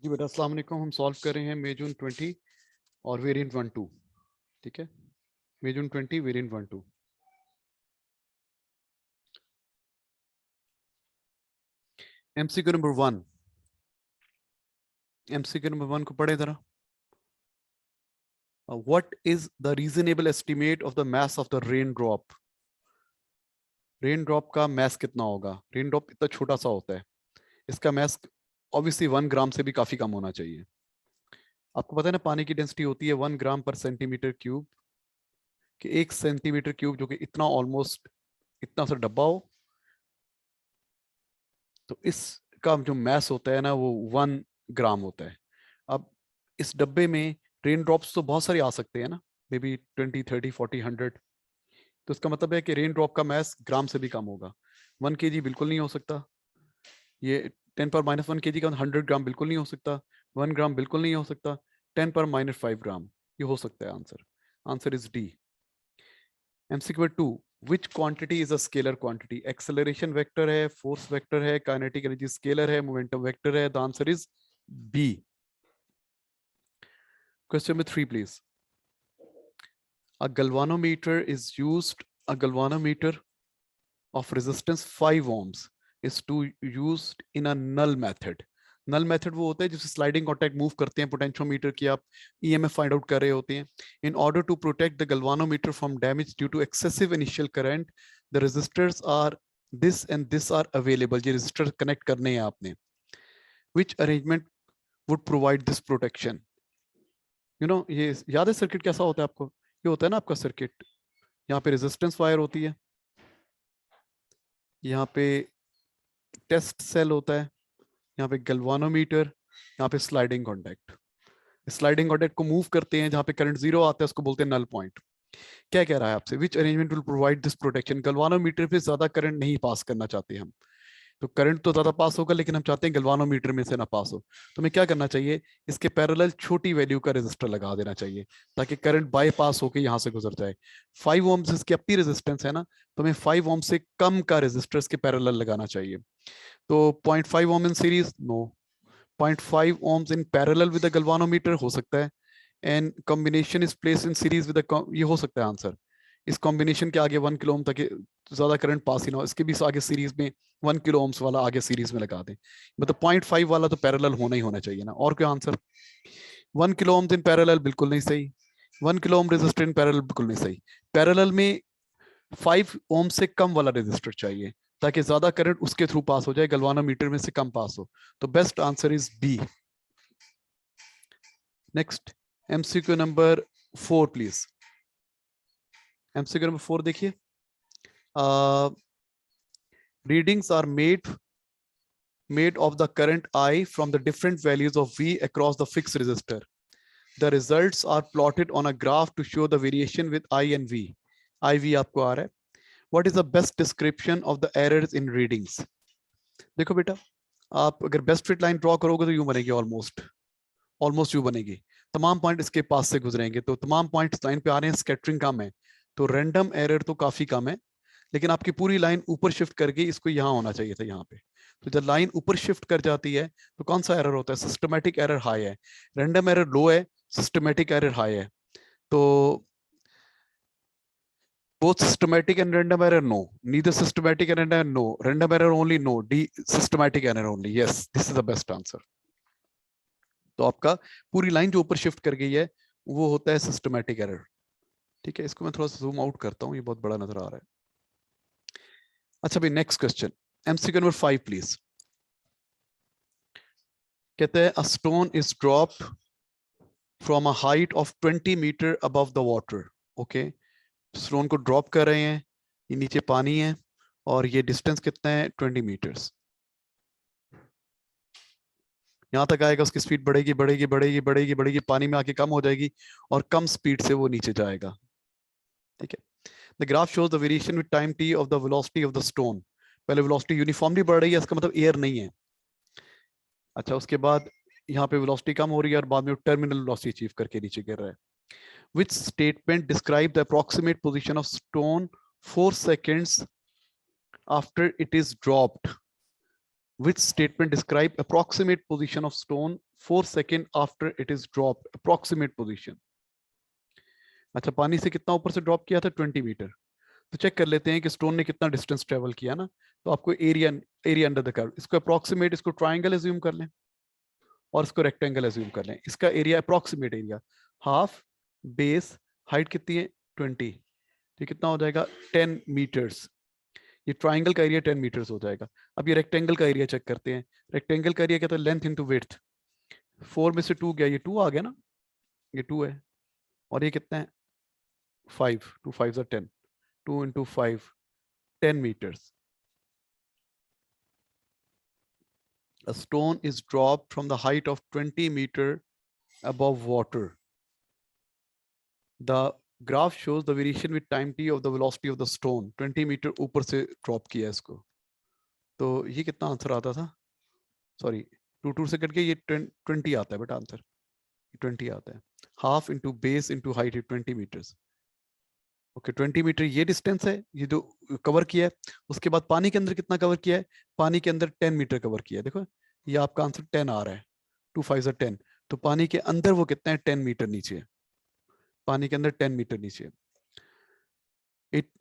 जी बेटा अस्सलाम वालेकुम। हम सॉल्व कर रहे हैं मई जून 20 और वेरिएंट 1-2। ठीक है, मई जून 20 variant 1-2। MCQ number 1, MCQ number 1 को पढ़े जरा। What is the reasonable estimate of the mass of the rain drop? Rain drop का मास कितना होगा? रेन ड्रॉप इतना छोटा सा होता है, इसका मास ऑब्वियसली 1 ग्राम से भी काफी कम होना चाहिए। आपको पता है ना, पानी की डेंसिटी होती है 1 ग्राम पर सेंटीमीटर क्यूब, कि 1 सेंटीमीटर क्यूब जो कि इतना ऑलमोस्ट इतना सा डब्बा हो, तो इसका जो मैस होता है ना वो 1 ग्राम होता है। अब इस डब्बे में रेन ड्रॉप्स तो बहुत सारे आ सकते हैं ना, मे बी 20, 30, 40, 100। तो इसका मतलब है कि रेन ड्रॉप का मैस ग्राम से भी कम होगा। 1 kg बिल्कुल नहीं हो सकता, ये 10⁻⁻1 kg का 100 ग्राम बिल्कुल नहीं हो सकता, 1 ग्राम बिल्कुल नहीं हो सकता, 10⁻⁵ ग्राम ये हो सकता है। Answer answer is D. MCQ 2, which quantity is a scalar quantity? Acceleration vector है, force vector है, kinetic energy scalar है, momentum vector है। The answer is B. Question number 3, please. A galvanometer is used. A galvanometer of resistance 5 ohms is to used in a null method. Null method वो होता है जिससे sliding contact move करते हैं, potentiometer की आप EMF find out कर रहे होते हैं। In order to protect the galvanometer from damage due to excessive initial current, the resistors are this and this are available. ये रेजिस्टर कनेक्ट करने हैं आपने। Which arrangement would provide this protection? You know, ये याद है circuit कैसा होता है आपको? ये होता है ना आपका सर्किट, यहाँ पे रेजिस्टेंस वायर होती है, यहाँ पे टेस्ट सेल होता है, यहाँ पे गल्वानोमीटर, यहाँ पे स्लाइडिंग कॉन्टैक्ट। स्लाइडिंग कॉन्टैक्ट को मूव करते हैं, जहाँ पे करंट जीरो आता है उसको बोलते हैं नल पॉइंट। क्या कह रहा है आपसे? Which arrangement will provide this protection? Galvanometer पे ज्यादा करंट नहीं पास करना चाहते हम, तो करंट तो ज्यादा पास होगा लेकिन हम चाहते हैं गल्वानोमीटर में से ना पास हो। तो हमें क्या करना चाहिए? इसके पैरेलल छोटी वैल्यू का रेजिस्टर लगा देना चाहिए ताकि करंट बाईपास होकर यहाँ से गुजर जाए। 5 ओम्स इसकी अपनी रेजिस्टेंस है ना, तो हमें 5 ओम से कम का रेजिस्टर इसके पैरेलल लगाना चाहिए। तो 0.5 ohm in series, no. 0.5 ohms in parallel with the galvanometer हो सकता है, and combination is placed in series with the, ये हो सकता है आंसर। इस कॉम्बिनेशन के आगे 1 किलो ओम तक ज्यादा करंट पास ही ना हो, इसके भी आगे सीरीज में 1 किलो ओम्स वाला आगे सीरीज में लगा दें। मतलब 0.5 वाला तो पैरेलल होना ही होना चाहिए ना। और क्या answer? 1 kilo ohms in parallel बिल्कुल नहीं सही, 1 kilo ohm resistor in parallel बिल्कुल नहीं सही। पैरेलल में 5 ओम से कम वाला रेजिस्टर चाहिए ताकि ज्यादा करंट उसके थ्रू पास हो जाए, गल्वानोमीटर में से कम पास हो। तो best answer is B. Next, MCQ number 4 please. MCQ number 4 देखिए। Readings are made of the current I from the different values of V across the fixed resistor. The results are plotted on a graph to show the variation with I and V. IV आपको आ रहा है। What is the best description of the errors in readings? देखो बेटा, आप अगर best fit line draw करोगे तो यूं बनेगी, ऑलमोस्ट यूं बनेगी। तमाम पॉइंट इसके पास से गुजरेंगे, तो तमाम पॉइंट लाइन पे आ रहे हैं, स्कैटरिंग कम है, तो रैंडम एरर तो काफी कम है। लेकिन आपकी पूरी लाइन ऊपर शिफ्ट करके इसको यहाँ होना चाहिए था, यहाँ पे। तो जब लाइन ऊपर शिफ्ट कर जाती है तो कौन सा एरर होता है? सिस्टमैटिक एरर हाई है, रैंडम एरर लो है, सिस्टमैटिक एरर हाई है। तो both systematic and random error, no. Neither systematic and random, no. Random error only, no. D, systematic error only, yes. This is the best answer. तो आपका पूरी line जो ऊपर shift कर गई है वो होता है सिस्टमैटिक एरर। ठीक है, इसको मैं थोड़ा सा जूम आउट करता हूँ, ये बहुत बड़ा नजर आ रहा है। अच्छा भाई, next question, MCQ number 5 please. कहते हैं a stone is dropped from a height of 20 metre above the water. Okay, stone को ड्रॉप कर रहे हैं, ये नीचे पानी है और ये डिस्टेंस कितना है? 20 मीटर्स। यहाँ तक आएगा, उसकी स्पीड बढ़ेगी बढ़ेगी बढ़ेगी बढ़ेगी बढ़ेगी, पानी में आके कम हो जाएगी और कम स्पीड से वो नीचे जाएगा। ठीक है, the graph shows the variation with time T of the velocity of the stone. पहले वेलोसिटी यूनिफॉर्मली बढ़ रही है, इसका मतलब एयर नहीं है। अच्छा, उसके बाद यहाँ पे वेलोसिटी कम हो रही है और बाद में टर्मिनल वेलोसिटी अचीव करके नीचे गिर रहा है। Which statement describe the approximate position of stone 4 seconds after it is dropped? Which statement describe approximate position of stone 4 second after it is drop approximate position. अच्छा, पानी से कितना ऊपर से ड्रॉप किया था? 20 मीटर। तो चेक कर लेते हैं कि स्टोन ने कितना डिस्टेंस ट्रेवल किया ना। तो आपको एरिया अंडर द कर्व, इसको अप्रोक्सीमेट, इसको ट्राइंगल एज्यूम कर लें और इसको रेक्टेंगल एज्यूम कर लें। इसका area approximate area half base, height कितनी है? 20, तो कितना हो जाएगा? 10 मीटर्स। ये ट्राइंगल का एरिया 10 मीटर्स हो जाएगा। अब ये रेक्टेंगल का एरिया चेक करते हैं। रेक्टेंगल का एरिया क्या था? Length into width. 4 में से 2 गया, ये 2 आ गया ना, ये 2 है। और ये कितना है? 5, 2 5 are 10, 2 into 5, 10 meters. A stone is dropped from the height of 20 meter above water. The graph shows the variation with time t of the velocity of the stone. 20 meter ऊपर से ड्रॉप किया इसको। तो ये कितना आंसर आता था? Sorry, 2 से कट के ये 20 आता है बेटा आंसर, 20 आता है। Half into base into height 20 metres. Okay, 20 metre ये डिस्टेंस है, ये जो कवर किया है। उसके बाद पानी के अंदर कितना कवर किया है? पानी के अंदर 10 मीटर कवर किया है। देखो ये आपका आंसर 10 आ रहा है, 2 5 are 10। तो पानी के अंदर वो कितना है? 10 मीटर नीचे है। पानी के अंदर 10 मीटर नीचे है।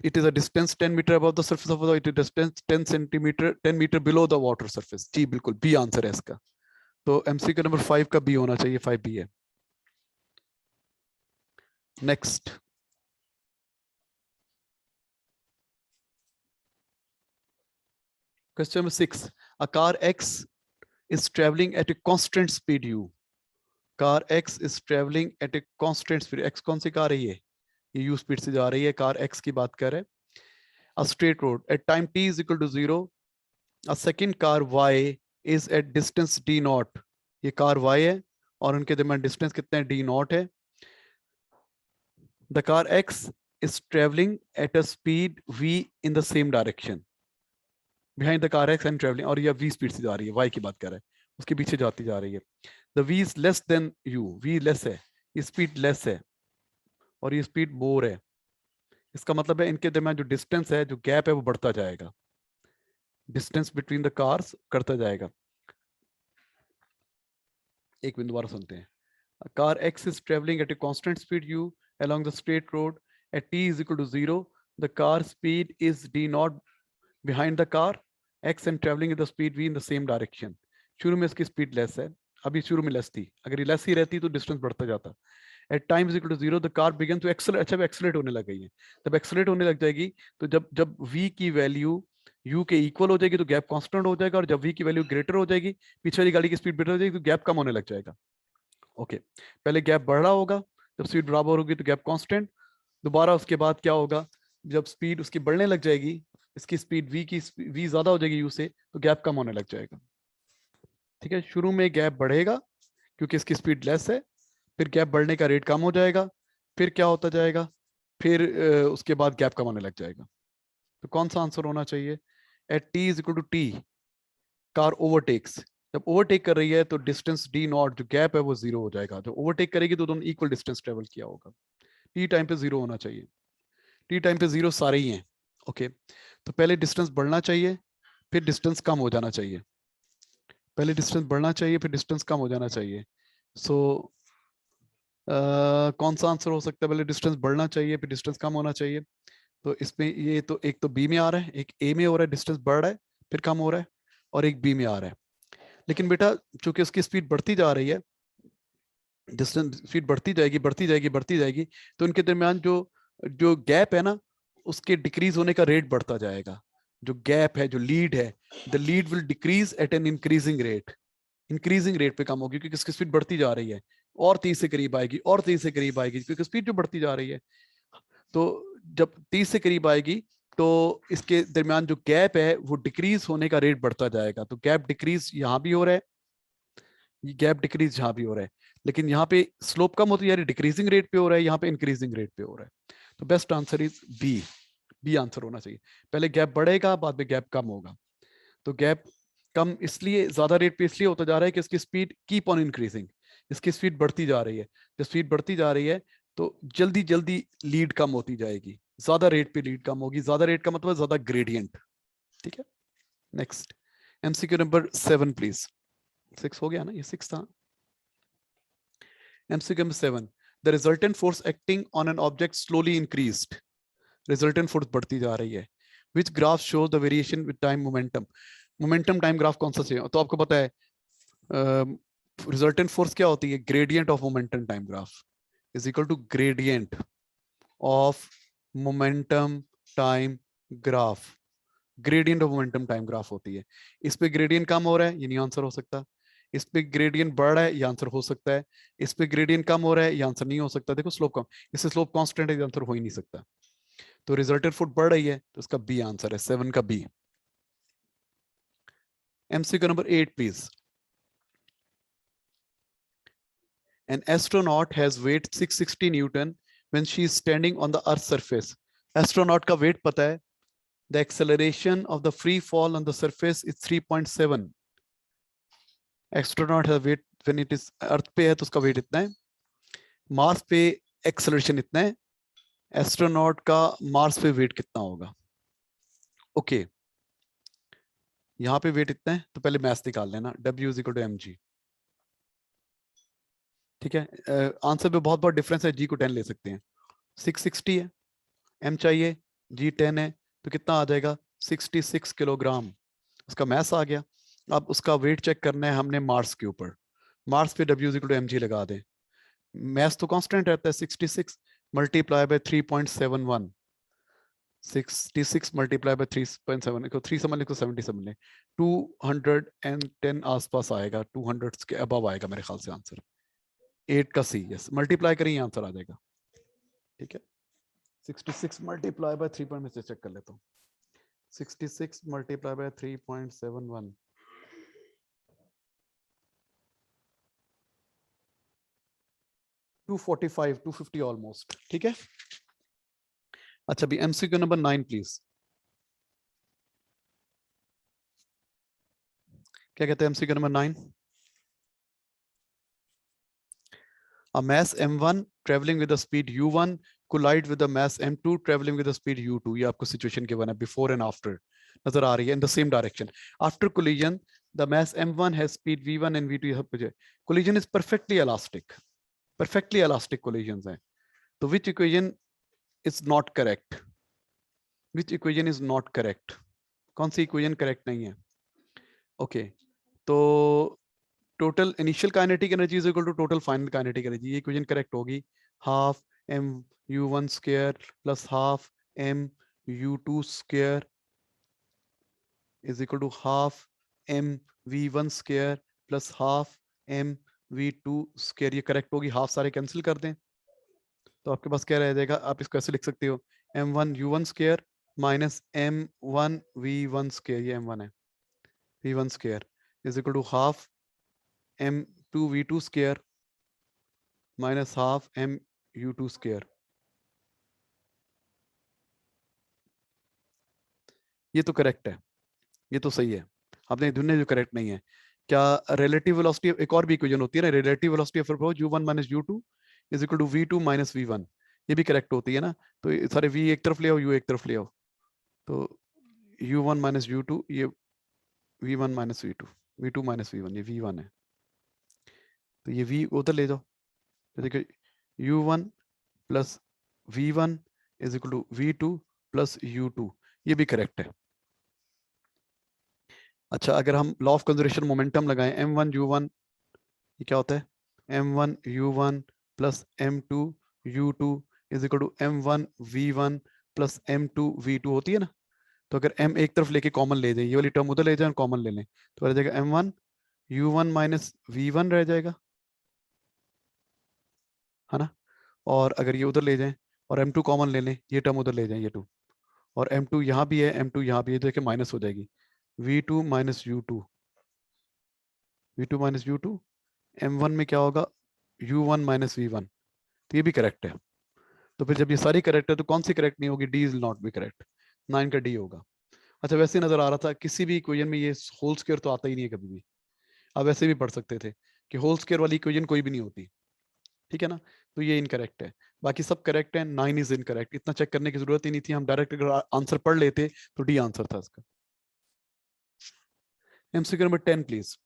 It is a distance 10 meter above the surface of the water. It is distance 10 meter below the water surface. जी बिल्कुल, बी आंसर है इसका। तो एमसीक्यू नंबर 5 का बी होना चाहिए, 5 बी है। Next, question number 6. A car X is traveling at a constant speed u. Car X is traveling at a constant speed. X कौन सी car है? ये u स्पीड से जा रही है। कार X की बात कर रहे हैं। A straight road at time t is equal to 0. A second car Y is at distance d naught. ये कार Y है और उनके दरमियान डिस्टेंस कितना है? d naught है। The car X is traveling at a speed v in the same direction. Behind the car X and traveling, और ये v स्पीड से जा रही है, y की बात कर रहा है, उसके पीछे जाती जा रही है। The v is less than u, v less है, ये स्पीड लेस है और ये स्पीड मोर है। इसका मतलब है इनके दरमियान जो डिस्टेंस है, जो गैप है, वो बढ़ता जाएगा। डिस्टेंस बिटवीन द कार्स करता जाएगा। एक मिनट दोबारा सुनते हैं। Car X is traveling at a constant speed u along the straight road at t is equal to 0. The car speed is d naught behind the car X and traveling at the speed v in the same direction. शुरू में इसकी speed less है, अभी शुरू में less थी, अगर ये लेस ही रहती तो डिस्टेंस बढ़ता जाता। At time is equal to 0 the car begins to accelerate। अच्छा, एक्सेलरेट होने लग गई है। जब एक्सेलरेट होने लग जाएगी तो जब v की वैल्यू u के इक्वल हो जाएगी तो गैप कांस्टेंट हो जाएगा, और जब v की वैल्यू ग्रेटर हो जाएगी, पीछे वाली गाड़ी की स्पीड बेटर हो जाएगी, तो गैप कम होने लग जाएगा। ओके, पहले गैप बढ़ रहा होगा, जब स्पीड बराबर होगी तो गैप कांस्टेंट। दोबारा उसके बाद क्या होगा? जब स्पीड उसकी बढ़ने लग जाएगी, इसकी स्पीड v ज्यादा हो जाएगी u से, तो गैप कम होने लग जाएगा। ठीक है, शुरू में गैप बढ़ेगा क्योंकि इसकी स्पीड लेस है, फिर गैप बढ़ने का रेट कम हो जाएगा, फिर क्या होता जाएगा? फिर उसके बाद गैप कम होने लग जाएगा। तो कौन सा आंसर होना चाहिए? At t is equal to t car overtakes. जब ओवरटेक कर रही है तो डिस्टेंस d नॉट, जो गैप है, वो 0 हो जाएगा। जब ओवरटेक करेगी तो दोनों इक्वल डिस्टेंस ट्रेवल किया होगा। t टाइम पे 0 होना चाहिए। t टाइम पे 0 सारे ही हैं। ओके, तो पहले डिस्टेंस बढ़ना चाहिए, फिर डिस्टेंस कम हो जाना चाहिए। पहले डिस्टेंस बढ़ना चाहिए, फिर डिस्टेंस कम हो जाना चाहिए। सो कौन सा आंसर हो सकता है? पहले डिस्टेंस बढ़ना चाहिए, फिर डिस्टेंस कम होना चाहिए। तो इसमें ये तो एक तो बी में आ रहा है, एक ए में हो रहा है, डिस्टेंस बढ़ रहा है फिर कम हो रहा है, और एक बी में आ रहा है। लेकिन बेटा चूंकि उसकी स्पीड बढ़ती जा रही है, डिस्टेंस स्पीड बढ़ती जाएगी बढ़ती जाएगी बढ़ती जाएगी, तो उनके दरमियान जो जो गैप है ना, उसके डिक्रीज होने का रेट बढ़ता जाएगा। जो गैप है, जो लीड है, the lead will decrease at an increasing rate. Increasing rate पे कम होगी क्योंकि इसकी स्पीड बढ़ती जा रही है, और 30 से करीब आएगी, और 30 से करीब आएगी, क्योंकि स्पीड जो बढ़ती जा रही है। तो जब 30 से करीब आएगी तो इसके दरमियान जो गैप है वो डिक्रीज होने का रेट बढ़ता जाएगा। तो गैप डिक्रीज यहाँ भी हो रहा है, ये गैप डिक्रीज यहाँ भी हो रहा है, लेकिन यहाँ पे स्लोप कम होती जा रही है, डिक्रीजिंग रेट पे हो रहा है, यहाँ पे इंक्रीजिंग रेट पे हो रहा है। तो best answer is B, B answer होना चाहिए। पहले गैप बढ़ेगा, बाद में गैप कम होगा। तो गैप कम इसलिए ज्यादा रेट पे इसलिए होता जा रहा है कि इसकी स्पीड कीप ऑन इंक्रीजिंग, इसकी स्पीड बढ़ती जा रही है। जब स्पीड बढ़ती जा रही है तो जल्दी जल्दी लीड कम होती जाएगी, ज्यादा रेट पे लीड कम होगी। ज्यादा रेट का मतलब ज्यादा ग्रेडियंट। ठीक है, नेक्स्ट एमसीक्यू नंबर 7 प्लीज। 6 हो गया ना, ये 6 था। MCQ number 7, the resultant force acting on an object slowly increased. Resultant force बढ़ती जा रही है. Which graph shows the variation with time momentum? Momentum time graph कौन सा चाहिए? तो आपको पता है resultant force क्या होती है? Gradient of momentum time graph is equal to gradient of momentum time graph. Gradient of momentum time graph होती है. इस पे gradient कम हो रहा है, ये नहीं आंसर हो सकता. इस पे ग्रेडियंट बढ़ रहा है, ये आंसर हो सकता है. इस पे ग्रेडियंट कम हो रहा है, ये आंसर नहीं हो सकता. देखो स्लोप कम, इससे स्लोप कांस्टेंट है, ये आंसर हो ही नहीं सकता. तो रिजल्टेंट फुट बढ़ रही है, तो इसका बी आंसर है, 7 का B. MCQ number 8 please. An astronaut has weight 660 Newton when she is standing on the Earth's surface. Astronaut का weight पता है. The acceleration of the free fall on the surface is 3.7. Astronaut has weight when it is Earth पे है तो उसका weight इतना है. Mars पे acceleration इतना है. Astronaut का Mars पे weight कितना होगा? Okay. यहाँ पे weight इतना है तो पहले mass निकाल लेना. W is equal to mg. ठीक है. आंसर पे बहुत बहुत डिफरेंस है. जी को 10 ले सकते हैं. 660 है, m चाहिए, जी 10 है, तो कितना आ जाएगा? 66 किलोग्राम. उसका मैस आ गया. अब उसका वेट चेक करना है हमने मार्स के ऊपर. मार्स पे W = mg लगा दें. मैस तो कांस्टेंट रहता है. 66 मल्टीप्लाई बाय 3.71. 66 मल्टीप्लाई बाय 3.7 को 3 समझ ले को 70 समझ ले. 210 आसपास आएगा. 200 के अबव आएगा मेरे ख्याल से आंसर. 8 का सी. यस, मल्टीप्लाई करें आंसर आ जाएगा. ठीक है. 66 मल्टीप्लाई बाय 3 में से चेक कर लेता हूँ. 66 मल्टीप्लाई बाय 3.71 245 250 ऑलमोस्ट. ठीक है. अच्छा भी MCQ नंबर 9 प्लीज. क्या कहते हैं MCQ number 9? A mass m1 traveling with the speed u1 collide with the mass m2 traveling with the speed u2. ये आपको सिचुएशन के बना before and after नजर आ रही है. In the same direction. After collision, the mass m1 has speed v1 and v2. यहाँ पे collision is perfectly elastic. Perfectly elastic collisions हैं. तो which equation is not correct? Which equation is not correct? कौन सी equation correct नहीं है? Okay. तो total initial kinetic energy is equal to total final kinetic energy. ये equation correct होगी. Half m u1 square plus half m u2 square is equal to half m v1 square plus half m v2 square. ये correct होगी. Half सारे cancel कर दें तो आपके पास क्या रह जाएगा? आप इसको ऐसे लिख सकते हो, m1 u1 square minus m1 v1 square. ये m1 है, v1 square is equal to half m2 v2 square minus half m u2 square. ये तो करेक्ट है, ये तो सही है. आपने ढूंढने जो करेक्ट नहीं है. क्या रिलेटिव वेलोसिटी, एक और भी इक्वेशन होती है ना, relative velocity of u1 minus u2 is equal to v2 minus v1. ये भी करेक्ट होती है ना. तो सारे v एक तरफ ले आओ, u एक तरफ ले आओ. तो u1 माइनस u2, ये v1 minus v2, v2 minus v1, ये v1 है. तो ये v उधर ले जाओ. तो देखो u1 plus v1 is equal to v2 plus u2. ये भी करेक्ट है. अच्छा, अगर हम लॉ ऑफ कंजर्वेशन मोमेंटम लगाएं, m1 u1, ये क्या होता है? m1 u1 plus m2 u2 is equal to m1 v1 plus m2 v2 होती है ना. तो अगर m एक तरफ लेके कॉमन ले जाए, ये वाली टर्म उधर ले जाए, कॉमन ले लें, तो रह जाएगा m1 u1 माइनस v1 रह जाएगा, है ना. और अगर ये उधर ले जाएं और m2 कॉमन ले लें, ये टर्म उधर ले जाएं, ये 2, और m2 यहाँ भी है, m2 यहाँ भी है, तो देखिए माइनस हो जाएगी. v2 minus u2, v2 minus u2, m1 में क्या होगा? u1 minus v1. तो ये भी करेक्ट है. तो फिर जब ये सारी करेक्ट है तो कौन सी करेक्ट नहीं होगी? D is not be correct. 9 का डी होगा. अच्छा, वैसे नजर आ रहा था किसी भी इक्वेशन में ये होल स्क्वायर तो आता ही नहीं है कभी भी. आप वैसे भी पढ़ सकते थे कि होल स्क्वायर वाली इक्वेशन कोई भी नहीं होती. ठीक है ना. तो ये इनकरेक्ट है. बाकी सब करेक्ट है. 9 इज इनकरेक्ट. इतना चेक करने की जरूरत ही नहीं थी. हम डायरेक्ट अगर आंसर पढ़ लेते तो डी आंसर था इसका. MCQ number 10 please.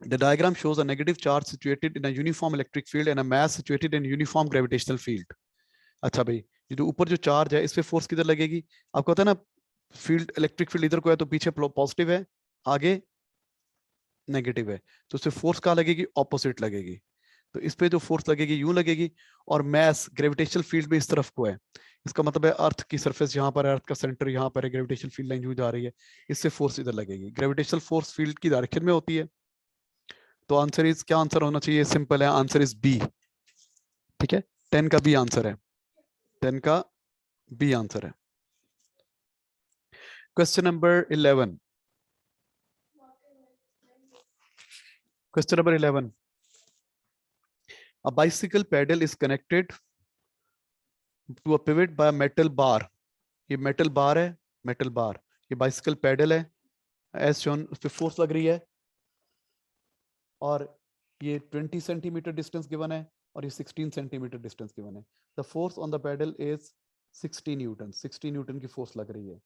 The diagram shows a negative charge situated in a uniform electric field and a mass situated in uniform gravitational field. अच्छा भाई, ये जो ऊपर जो चार्ज है इस पे फोर्स किधर लगेगी? आपको पता है ना, फील्ड इलेक्ट्रिक फील्ड इधर को है तो पीछे पॉजिटिव है, आगे नेगेटिव है, तो उससे फोर्स कहाँ लगेगी? ऑपोजिट लगेगी। तो इस पे जो फोर्स लगेगी यूं लगेगी, और मैस ग्रेविटेशनल फील्ड में इस तरफ को है। इसका मतलब है अर्थ की सरफेस यहाँ पर है, अर्थ का सेंटर यहाँ पर है, ग्रेविटेशनल फील्ड लाइन यूं जा रही है, इससे फोर्स इधर लगेगी। ग्रेविटेशनल फोर्स फील्ड की डायरेक्शन में होती है। तो आंसर इज, क्या आंसर होना चाहिए? सिंपल है, आंसर इज बी। ठीक है, 10 का बी आंसर है, 10 का बी आंसर है। Question number 11, question number 11, a bicycle pedal is connected to a pivot by a metal bar. ये मेटल बार है, मेटल बार, ये बाइसिकल पेडल है, एज शोन, उस पे फोर्स लग रही है, और ये 20 सेंटीमीटर डिस्टेंस गिवन है, और ये 16 सेंटीमीटर डिस्टेंस गिवन है। The force on the pedal is 60 Newton, 60 Newton की फोर्स लग रही है।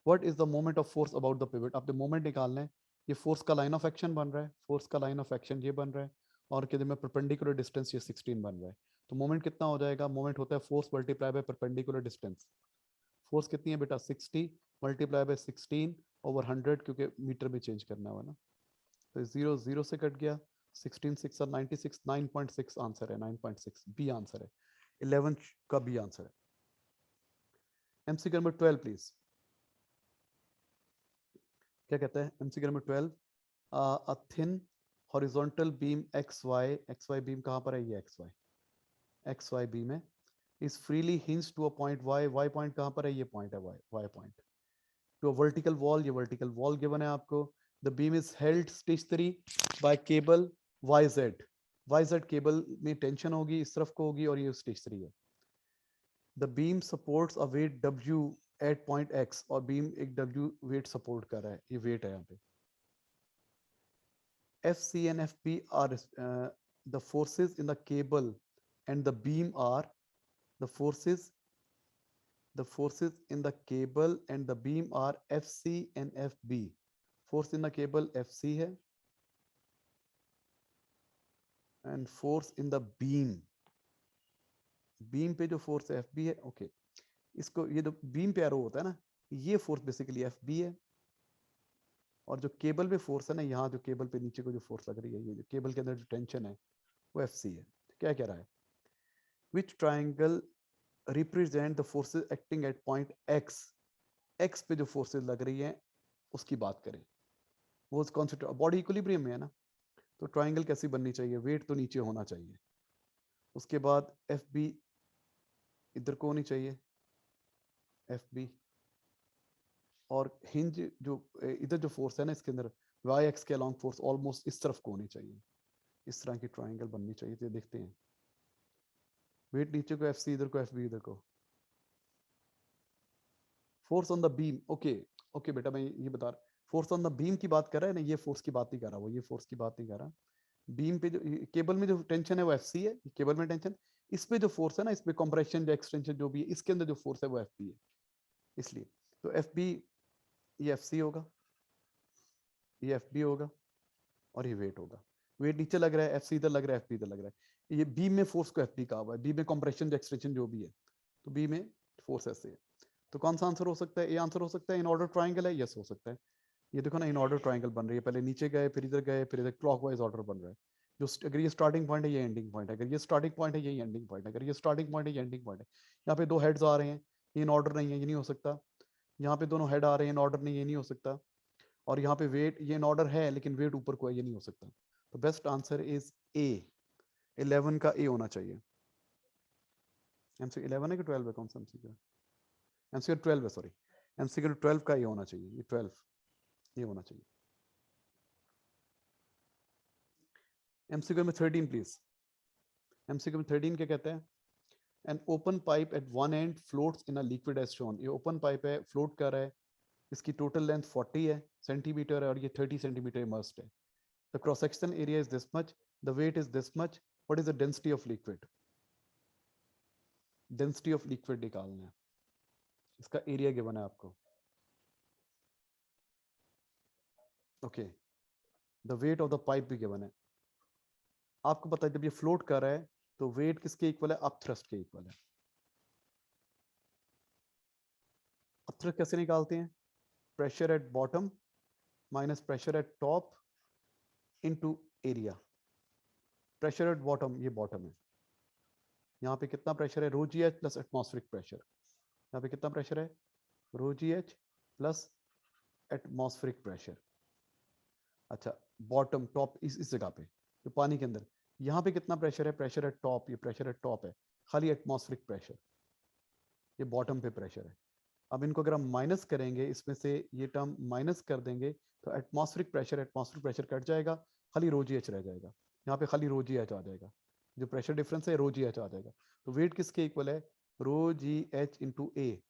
What is the moment of force about the pivot? आपने मोमेंट निकालना है। ये फोर्स का लाइन ऑफ एक्शन बन रहा है, फोर्स का लाइन ऑफ एक्शन ये बन रहा है, और कहते हैं परपेंडिकुलर डिस्टेंस ये 16 बन रहा है। तो मोमेंट कितना हो जाएगा? मोमेंट होता है force multiply by perpendicular distance. Force कितनी है बेटा? 60 मल्टीप्लाई बाय 16 ओवर 100, क्योंकि मीटर में चेंज करना हुआ ना। तो 0 0 से कट गया, 16 6 और 96, 9.6 आंसर है, 9.6 बी आंसर है, 11 का बी आंसर है। MCQ number 12 please. क्या कहता है MCQ number 12? A thin horizontal beam X Y beam कहाँ पर है? ये एक्स वाई बीम है, is freely hinged to a point Y point कहाँ पर है? ये पॉइंट है, Y point, to a vertical wall, ये वर्टिकल वॉल गिवन है आपको। The beam is held stationary by cable Y Z cable में टेंशन होगी, इस तरफ को होगी, और ये स्टेशनरी है। The beam supports a weight W at point X, और बीम एक डब्ल्यू वेट सपोर्ट कर रहा है, ये वेट है यहाँ पे। FC and FP are the forces in the cable, and the beam are the forces in the cable and the beam are FC and FB. Force in the cable FC है, and force in the beam पे जो force है FB है। Okay, इसको, ये जो beam पे arrow होता है ना, ये force बेसिकली FB है, और जो केबल पे फोर्स है ना, यहाँ जो केबल पे नीचे को जो फोर्स लग रही है, ये जो केबल के अंदर जो टेंशन है, वो FC है। क्या कह रहा है? विच triangle represent the forces acting at point x? X पे जो फोर्सेस लग रही हैं उसकी बात करें। वो कौन सी? बॉडी इक्विलिब्रियम में है ना, तो ट्राइंगल कैसी बननी चाहिए? वेट तो नीचे होना चाहिए, उसके बाद एफ बी इधर को होनी चाहिए, एफ बी, और हिंज जो इधर जो फोर्स है ना इसके अंदर, वाई एक्स के अलॉन्ग फोर्स ऑलमोस्ट इस तरफ को होनी चाहिए। इस तरह की ट्राइंगल बननी चाहिए। तो देखते हैं, वेट नीचे को एफ सी, इधर को एफ बी, इधर को force on the beam. Okay okay बेटा, मैं ये बता रहा, फोर्स ऑन द बीम की बात कर रहा है ना, ये फोर्स की बात नहीं कर रहा, वो ये फोर्स की बात नहीं कर रहा। बीम पे जो केबल में जो टेंशन है वो एफ सी है, केबल में टेंशन। इस पे जो फोर्स है ना, इस पे कंप्रेशन जो एक्सटेंशन जो भी है, इसके अंदर जो फोर्स है वो एफ बी है, इसलिए तो एफ बी, ये एफ सी होगा, ये एफ बी होगा, और ये वेट होगा। वेट नीचे लग रहा है, एफ सी इधर लग रहा है, एफ बी इधर लग रहा है। ये बीम में फोर्स को एफ बी कहा हुआ है, बीम में कंप्रेशन जो एक्सटेंशन जो भी है, तो बी में फोर्स ऐसे है। तो कौन सा आंसर हो सकता है? ए आंसर हो सकता है। इन ऑर्डर ट्राइंगल है, यस हो सकता है। ये देखो ना, इन ऑर्डर ट्राइंगल बन रही है, पहले नीचे गए, फिर इधर गए, फिर इधर क्लॉकवाइज ऑर्डर बन रहा है। जो अगर ये स्टार्टिंग पॉइंट है, ये एंडिंग पॉइंट है, अगर ये स्टार्टिंग पॉइंट है, ये एंडिंग पॉइंट है, अगर ये स्टार्टिंग पॉइंट है, ये एंडिंग पॉइंट है। यहाँ पे दो हेड्स आ रहे हैं, ये इन ऑर्डर नहीं है, ये नहीं हो सकता। यहाँ पे दोनों हेड आ रहे हैं, इन ऑर्डर नहीं, ये नहीं हो सकता। और यहाँ पे वेट, ये इन ऑर्डर है लेकिन वेट ऊपर को है, ये नहीं हो सकता। तो बेस्ट आंसर इज ए, 11 का ए होना चाहिए। एमसी 11 है कि 12 है? कौन सा एमसी? एमसी 12 है, सॉरी, एमसी 12 का ये होना चाहिए, ये 12 ये होना चाहिए। एमसीक्यू में 13 प्लीज। एमसीक्यू में 13 क्या कहता है? An open pipe at one end floats in a liquid as shown. ये ओपन पाइप है, फ्लोट कर रहा है, इसकी टोटल लेंथ 40 है सेंटीमीटर है, और ये 30 सेंटीमीटर इमर्स्ड है। The cross section area is this much, the weight is this much, what is the density of liquid? Density of liquid निकालना है, इसका एरिया गिवन है आपको। Okay the weight of the pipe भी given है। आपको पता है जब ये फ्लोट कर रहा है तो वेट किसके इक्वल है, अप थ्रस्ट के इक्वल है। अप थ्रस्ट कैसे निकालते हैं, pressure at bottom minus pressure at top into area. Pressure at bottom, ये बॉटम है, यहाँ पे कितना प्रेशर है, rho g h plus atmospheric pressure. यहाँ पे कितना प्रेशर है, rho g h plus atmospheric pressure. अच्छा, बॉटम टॉप इस जगह पे जो पानी के अंदर, यहाँ पे कितना प्रेशर है, प्रेशर है टॉप, ये प्रेशर है टॉप है, खाली एटमॉस्फेरिक प्रेशर, ये बॉटम पे प्रेशर है। अब इनको अगर हम माइनस करेंगे, इसमें से ये टर्म माइनस कर देंगे तो एटमॉस्फेरिक प्रेशर कट जाएगा, खाली रो जी एच रह जाएगा। यहाँ पे खाली रो जी एच आ जाएगा, जो प्रेशर डिफरेंस है रो जी एच आ जाएगा। तो वेट किसके इक्वल है, रो जी एच इंटू ए।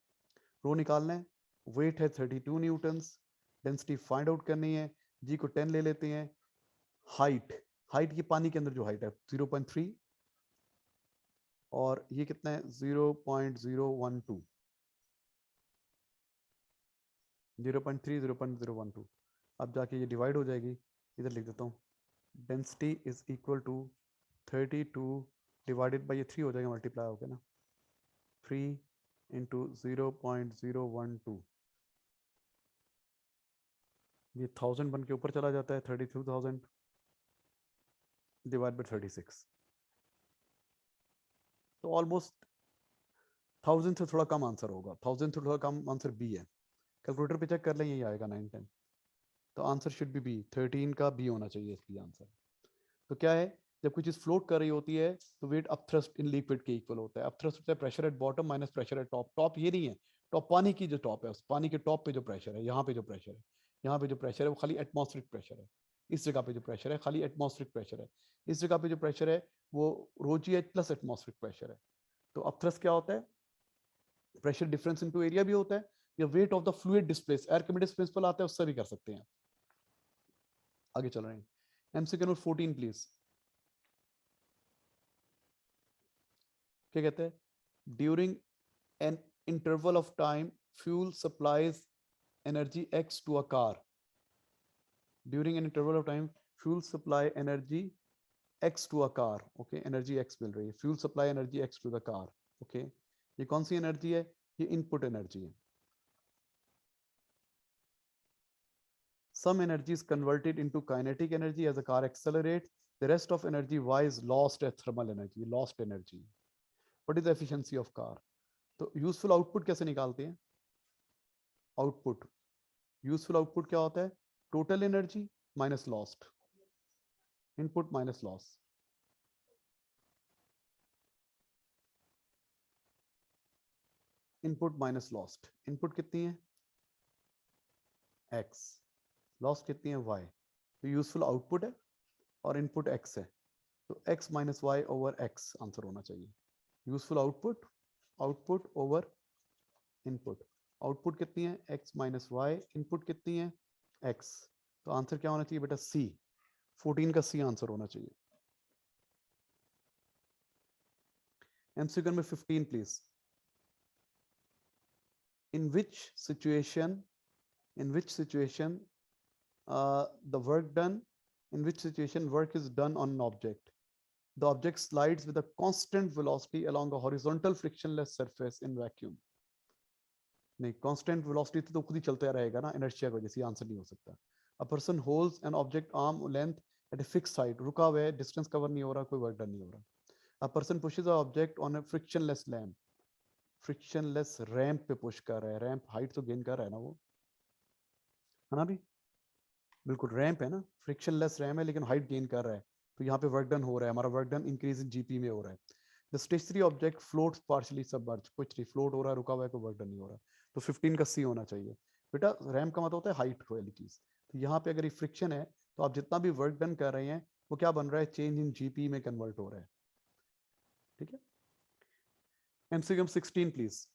रो निकालना है, वेट है 32 न्यूटन्स, डेंसिटी फाइंड आउट करनी है, जी को 10 ले लेते हैं। हाइट, हाइट की पानी के अंदर जो हाइट है 0.3 और ये कितना है 0.012, 0.3 0.012। अब जाके ये डिवाइड हो जाएगी, इधर लिख देता हूँ, density is equal to 32 divided by ये 3 हो जाएगा, मल्टीप्लाई हो गया ना, 3 इंटू 0.012, ये 1000 बन के ऊपर चला जाता है, 32,000 डिवाइड बाई 36, तो ऑलमोस्ट 1000 से थोड़ा कम आंसर होगा, 1000 से थोड़ा कम आंसर बी है। कैलकुलेटर पे चेक कर लें, यही आएगा 9-10, तो आंसर शुड बी बी, 13 का बी होना चाहिए इसकी आंसर। तो क्या है, जब कोई चीज फ्लोट कर रही होती है तो weight upthrust in liquid के इक्वल होता है। अप थ्रस्ट होता है pressure at bottom minus pressure at top. Top ये नहीं है, टॉप पानी की जो टॉप है, उस पानी के टॉप पे जो प्रेशर है, यहाँ पे जो प्रेशर है, यहाँ पे जो प्रेशर है वो खाली एटमॉस्फेरिक प्रेशर है। इस जगह पे जो प्रेशर है खाली एटमॉस्फेरिक प्रेशर है। इस जगह पे जो प्रेशर है वो rho g h plus atmospheric pressure है। तो अप थ्रस्ट क्या होता है, प्रेशर डिफरेंस इनटू एरिया भी होता है, या wait of the fluid displace, Archimedes principal आता है उससे भी कर सकते हैं। आगे चल रहे हैं, एमसीक्यू नंबर 14 प्लीज। क्या कहते हैं, during an interval of time fuel supplies energy X to a car. During an interval of time fuel supply energy X to a car. Okay, energy X मिल रही है, fuel supply energy X to the car. Okay, ये कौन सी energy है, ये input energy है। Some energy is converted into kinetic energy as a car accelerates. The rest of energy Y is lost as thermal energy, lost energy. What is the efficiency of car? तो useful output कैसे निकालते हैं, output, useful output क्या होता है, total energy minus lost, input minus loss. Input minus lost, input कितनी है x, lost कितनी है y। तो यूजफुल आउटपुट है और इनपुट x है, तो x minus Y over x answer होना चाहिए। Useful output, output over input, output कितनी है x माइनस वाई, इनपुट कितनी है x। तो आंसर क्या होना चाहिए बेटा, सी, 14 का सी आंसर होना चाहिए। एमसीक्यू में 15 please. In which situation the work done, in which situation work is done on an object, the object slides with a constant velocity along a horizontal frictionless surface in vacuum। नहीं, constant velocity तो खुद ही चलता रहेगा ना, inertia की वजह से answer नहीं हो सकता। A person holds an object arm length at a fixed height, रुका हुआ है, डिस्टेंस कवर नहीं हो रहा, कोई वर्क डन नहीं हो रहा। A person pushes a object on A frictionless lamp, frictionless ramp पे पुश कर रहा है, रैंप हाइट तो गेन कर रहा है ना वो, है ना भी, बिल्कुल रैंप है ना, फ्रिक्शनलेस रैम है लेकिन हाइट गेन कर रहा है, तो यहाँ पे वर्क डन हो रहा है, हमारा work done increase in GP में हो रहा है। The stationary object floats partially submerge, कुछ नहीं फ्लोट हो रहा है, रुका हुआ है, कोई वर्क डन नहीं हो रहा, तो 15 का सी होना चाहिए। बेटा रैम का मतलब होता है हाइट वाली चीज, तो यहाँ पे अगर ये फ्रिक्शन है तो आप जितना भी वर्क डन कर रहे हैं वो क्या बन रहा है, चेंज इन जीपी में कन्वर्ट हो रहा है। ठीक है, MCQ 16 please.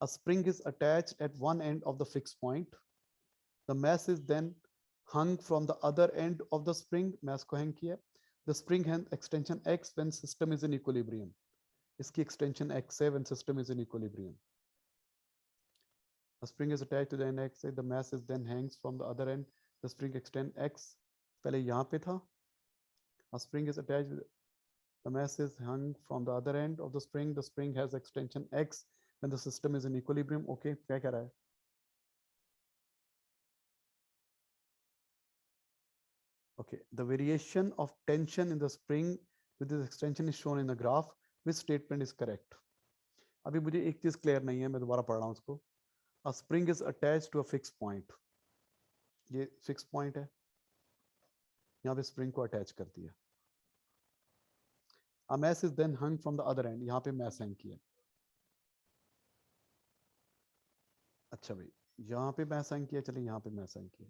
A spring is attached at one end of the fixed point. The mass is then hung from the other end of the spring, mass को hang किया, the spring has extension x when system is in equilibrium, इसकी extension x है when system is in equilibrium। A spring is attached to the end x, the mass is then hangs from the other end, the spring extend x. पहले यहाँ पे था. A spring is attached, the mass is hung from the other end of the spring has extension x when the system is in equilibrium. Okay, क्या कह रहा है? Okay, the variation of tension in the spring with this extension is shown in the graph. Which statement is correct? अभी मुझे एक चीज clear नहीं है, मैं दोबारा पढ़ रहा हूँ उसको. A spring is attached to a fixed point. ये fixed point है, यहाँ पे spring को attach कर दिया. A mass is then hung from the other end. यहाँ पे mass hang किया. अच्छा भाई, यहाँ पे mass hang किया, चलिए यहाँ पे mass hang किया.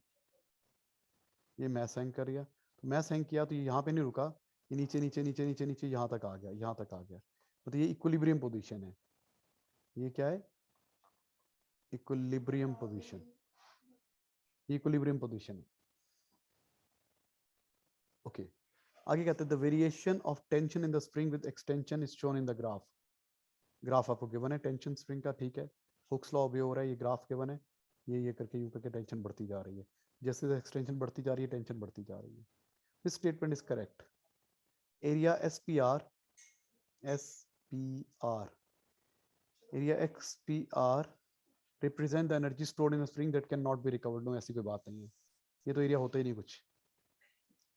ये mass hang कर दिया, तो mass hang किया तो ये यहाँ पे नहीं रुका, ये नीचे नीचे नीचे नीचे नीचे यहाँ तक आ गया, यहाँ तक आ गया. तो ये इक्विलिब्रियम पोजीशन है. ये क्या है? Equilibrium position. ये इक्विलिब्रियम पोजीशन है. ओके, आगे कहते हैं the variation of tension in the spring with extension is shown in the graph. Graph आपको गिवन है टेंशन स्प्रिंग का, ठीक है. हुक्स लॉ ऑब्जर्व हो रहा है, ये ग्राफ गिवन है, ये करके यूं करके टेंशन बढ़ती जा रही है. जैसे एक्सटेंशन बढ़ती जा रही है, टेंशन बढ़ती जा रही है. This statement is correct. Area SPR, SPR, area XPR represent the energy stored in the spring that can not be recovered. No, ऐसी कोई बात नहीं है, ये तो एरिया होता ही नहीं कुछ.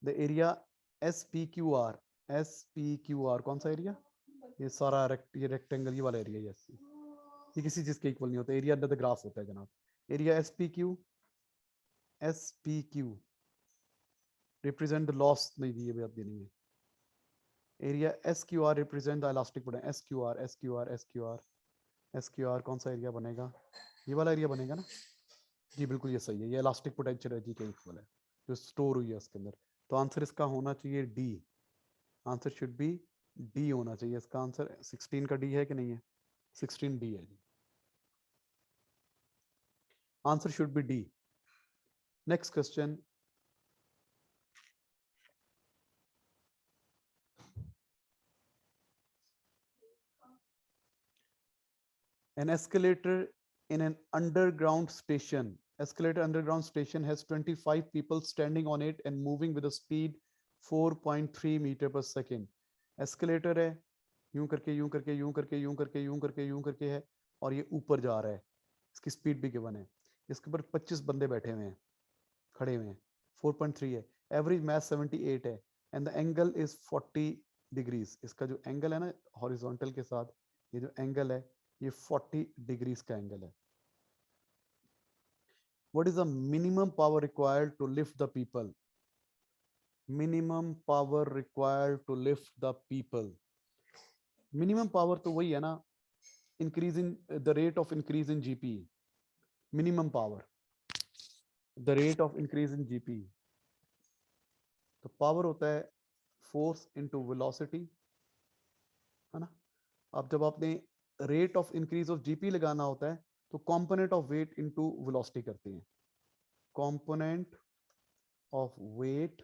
द एरिया SPQR, SPQR कौन सा एरिया? ये सारा ये रेक्टेंगल, ये वाला एरिया. यस, ये किसी चीज के इक्वल नहीं होता, एरिया अंडर द ग्राफ होता है जनाब. Area SPQ represent the loss, नहीं दी बात भी नहीं है. Area SQR represent the elastic potential. SQR कौन सा एरिया बनेगा? ये वाला एरिया बनेगा ना जी, बिल्कुल ये सही है. ये इलास्टिक पोटेंशियल एनर्जी के इक्वल है जो स्टोर हुई है उसके अंदर. तो आंसर इसका होना चाहिए D. Answer should be D होना चाहिए. इसका आंसर 16 का डी है कि नहीं है? 16 डी है जी. Answer should be D. Next question. An escalator in an underground station. Escalator underground station has 25 people standing on it and moving with a speed 4.3 meter per second. Escalator है, यूं करके यूं करके यूं करके यूं करके यूं करके यूं करके है, और ये ऊपर जा रहा है. इसकी स्पीड भी गिवन है. इसके ऊपर 25 बंदे बैठे हुए हैं, खड़े हुए हैं. 4.3 है. एवरेज मैथ 78 है and the angle is 40 degrees. इसका जो एंगल है ना हॉरिजॉन्टल के साथ, ये जो एंगल है ये 40 डिग्रीज का एंगल है. What is the minimum power required to lift the people? Minimum power required to lift the people. Minimum power तो वही है ना, increase in the rate of increase in GP. Minimum power, the rate of increase in GP. तो power होता है force into velocity, है ना. अब जब आपने rate of increase of GP लगाना होता है तो component of weight into velocity करते हैं. Component of weight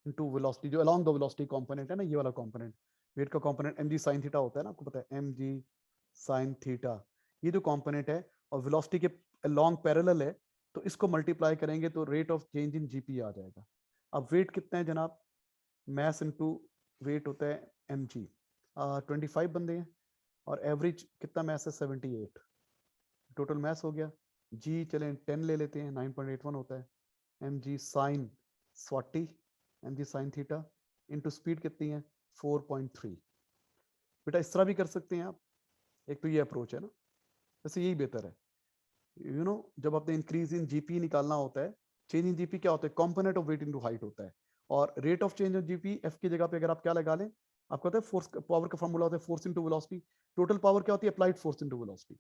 into velocity, जो अलोंग द वेलोसिटी कंपोनेंट है ना, ये वाला कंपोनेंट, वेट का कंपोनेंट mg sin थीटा होता है ना, आपको पता है mg sin थीटा. ये जो कंपोनेंट है और वेलोसिटी के अलोंग पैरेलल है, तो इसको मल्टीप्लाई करेंगे तो rate of change in GP आ जाएगा. अब वेट कितना है जनाब? मैस इनटू वेट होता है mg. 25 बंदे हैं और एवरेज कितना मैस है? 78. टोटल मैस हो गया. जी चलें 10 ले लेते हैं, 9.81 होता है. mg sin 40, mg sin theta into speed कितनी है? 4.3. बेटा इस तरह भी कर सकते हैं आप, एक तो ये अप्रोच है ना, वैसे यही बेहतर है. यू नो, जब आपने इंक्रीज इन जीपी निकालना होता है, चेंज इन जीपी क्या होता है? Component of weight into height होता है. और rate of change of GP F की जगह पे अगर आप क्या लगा लें, आपको पता है फोर्स पावर का फॉर्मूला होता है force into velocity. Total power क्या होती है? Applied force into velocity.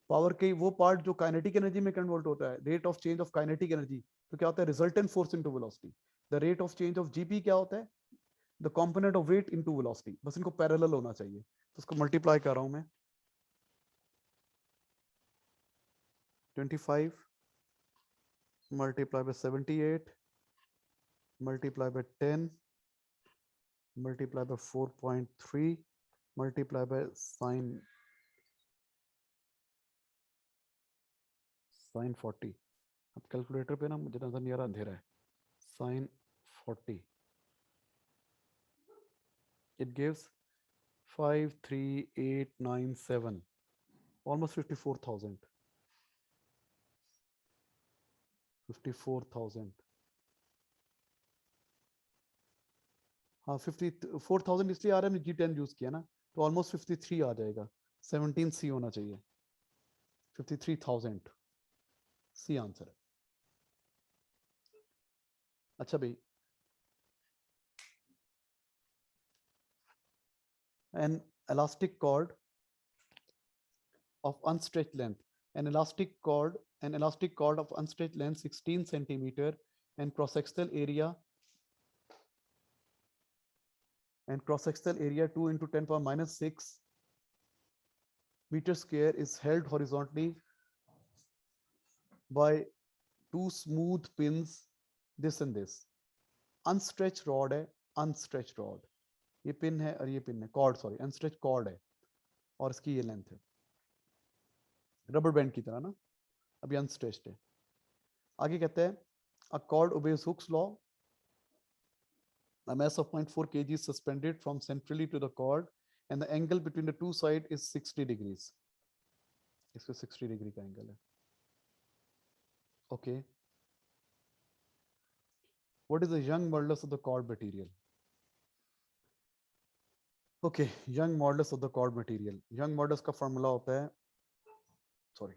Power के वो पार्ट जो काइनेटिक एनर्जी में कन्वर्ट होता है, rate of change of kinetic energy, तो क्या होता है? Resultant force into velocity. The rate of change of GP क्या होता है? The component of weight into velocity. बस इनको पैरेलल होना चाहिए, तो उसको मल्टीप्लाई कर रहा हूं मैं. 25 multiply by 78 multiply by 10 multiply by 4.3 multiply by sine sign 40, अब कैलकुलेटर पे ना मुझे नजर नहीं आ रहा, अंधेरा है. Sign 40, it gives 53897, almost 54,000. 54,000, हाँ 54,000 इसलिए आ रहा है, G10 यूज किया ना, तो ऑलमोस्ट 53 आ जाएगा. 17C होना चाहिए. 53,000 सी आंसर है. अच्छा भाई, an elastic cord of unstretched length, an elastic cord of unstretched length 16 centimeter and cross-sectional area 2 into 10 power minus 6 meter square is held horizontally by two smooth pins, this and this. Unstretched rod है, unstretched rod, ये pin है और ये pin है, cord sorry, unstretched cord है और इसकी ये लेंथ है, रबर बैंड की तरह ना. अभी अनस्ट्रेच्ड है. आगे कहते हैं a cord obeys Hooke's law. A mass of 0.4 kg is suspended from centrally to the cord and the angle between the two sides is 60 degrees. इसको 60 डिग्री का एंगल है. Okay. What is the Young modulus of the cord material? Okay, Young modulus of the cord material. Young modulus का formula होता है, sorry,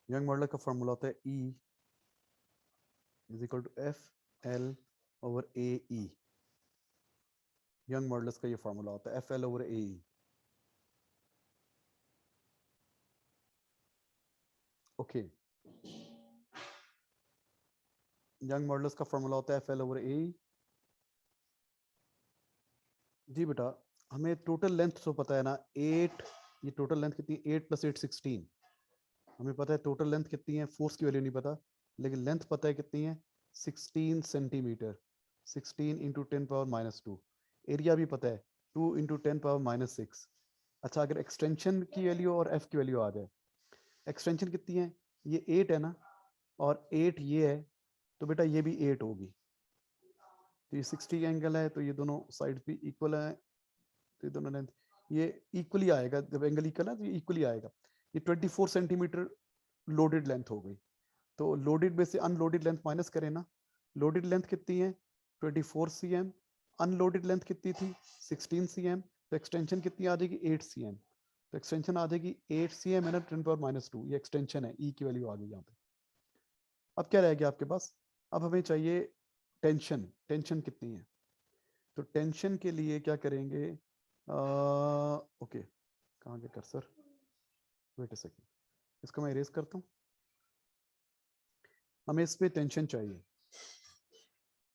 Young modulus का formula होता है E is equal to FL over AE. Young modulus का ये formula होता है FL over AE. Okay. Young modulus का फॉर्मूला होता है FL over AE. जी बेटा, हमें टोटल लेंथ तो पता है ना 8, ये टोटल लेंथ कितनी है 8 + 8 16, हमें पता है टोटल लेंथ कितनी है, फोर्स की वैल्यू नहीं पता, लेकिन लेंथ पता है कितनी है 16 सेंटीमीटर, 16 × 10⁻². एरिया भी पता है 2 × 10⁻6. अच्छा, अगर एक्सटेंशन की वैल्यू और एफ की वैल्यू आ जाए, एक्सटेंशन कितनी है, ये 8 है ना और 8 ये है, तो बेटा ये भी 8 होगी. तो ये 60 एंगल है, तो ये दोनों साइड भी इक्वल है, तो ये दोनों लेंथ ये इक्वली आएगा. जब एंगल इक्वल है तो ये इक्वली आएगा. ये 24 सेंटीमीटर लोडेड लेंथ हो गई. तो लोडेड में से अनलोडेड लेंथ माइनस करें ना, लोडेड लेंथ कितनी है 24 cm, अनलोडेड लेंथ कितनी थी 16 cm, तो एक्सटेंशन कितनी आ जाएगी 8 cm. तो एक्सटेंशन आ जाएगी 8 cm है ना 10⁻², ये एक्सटेंशन है, ई की वैल्यू आ गई यहाँ पे. अब क्या रह गया आपके पास, अब हमें चाहिए टेंशन. टेंशन कितनी है, तो टेंशन के लिए क्या करेंगे, ओके, कहाँ गया कर्सर, वेट अ सेकंड, इसको मैं इरेज करता हूँ. हमें इस पे टेंशन चाहिए,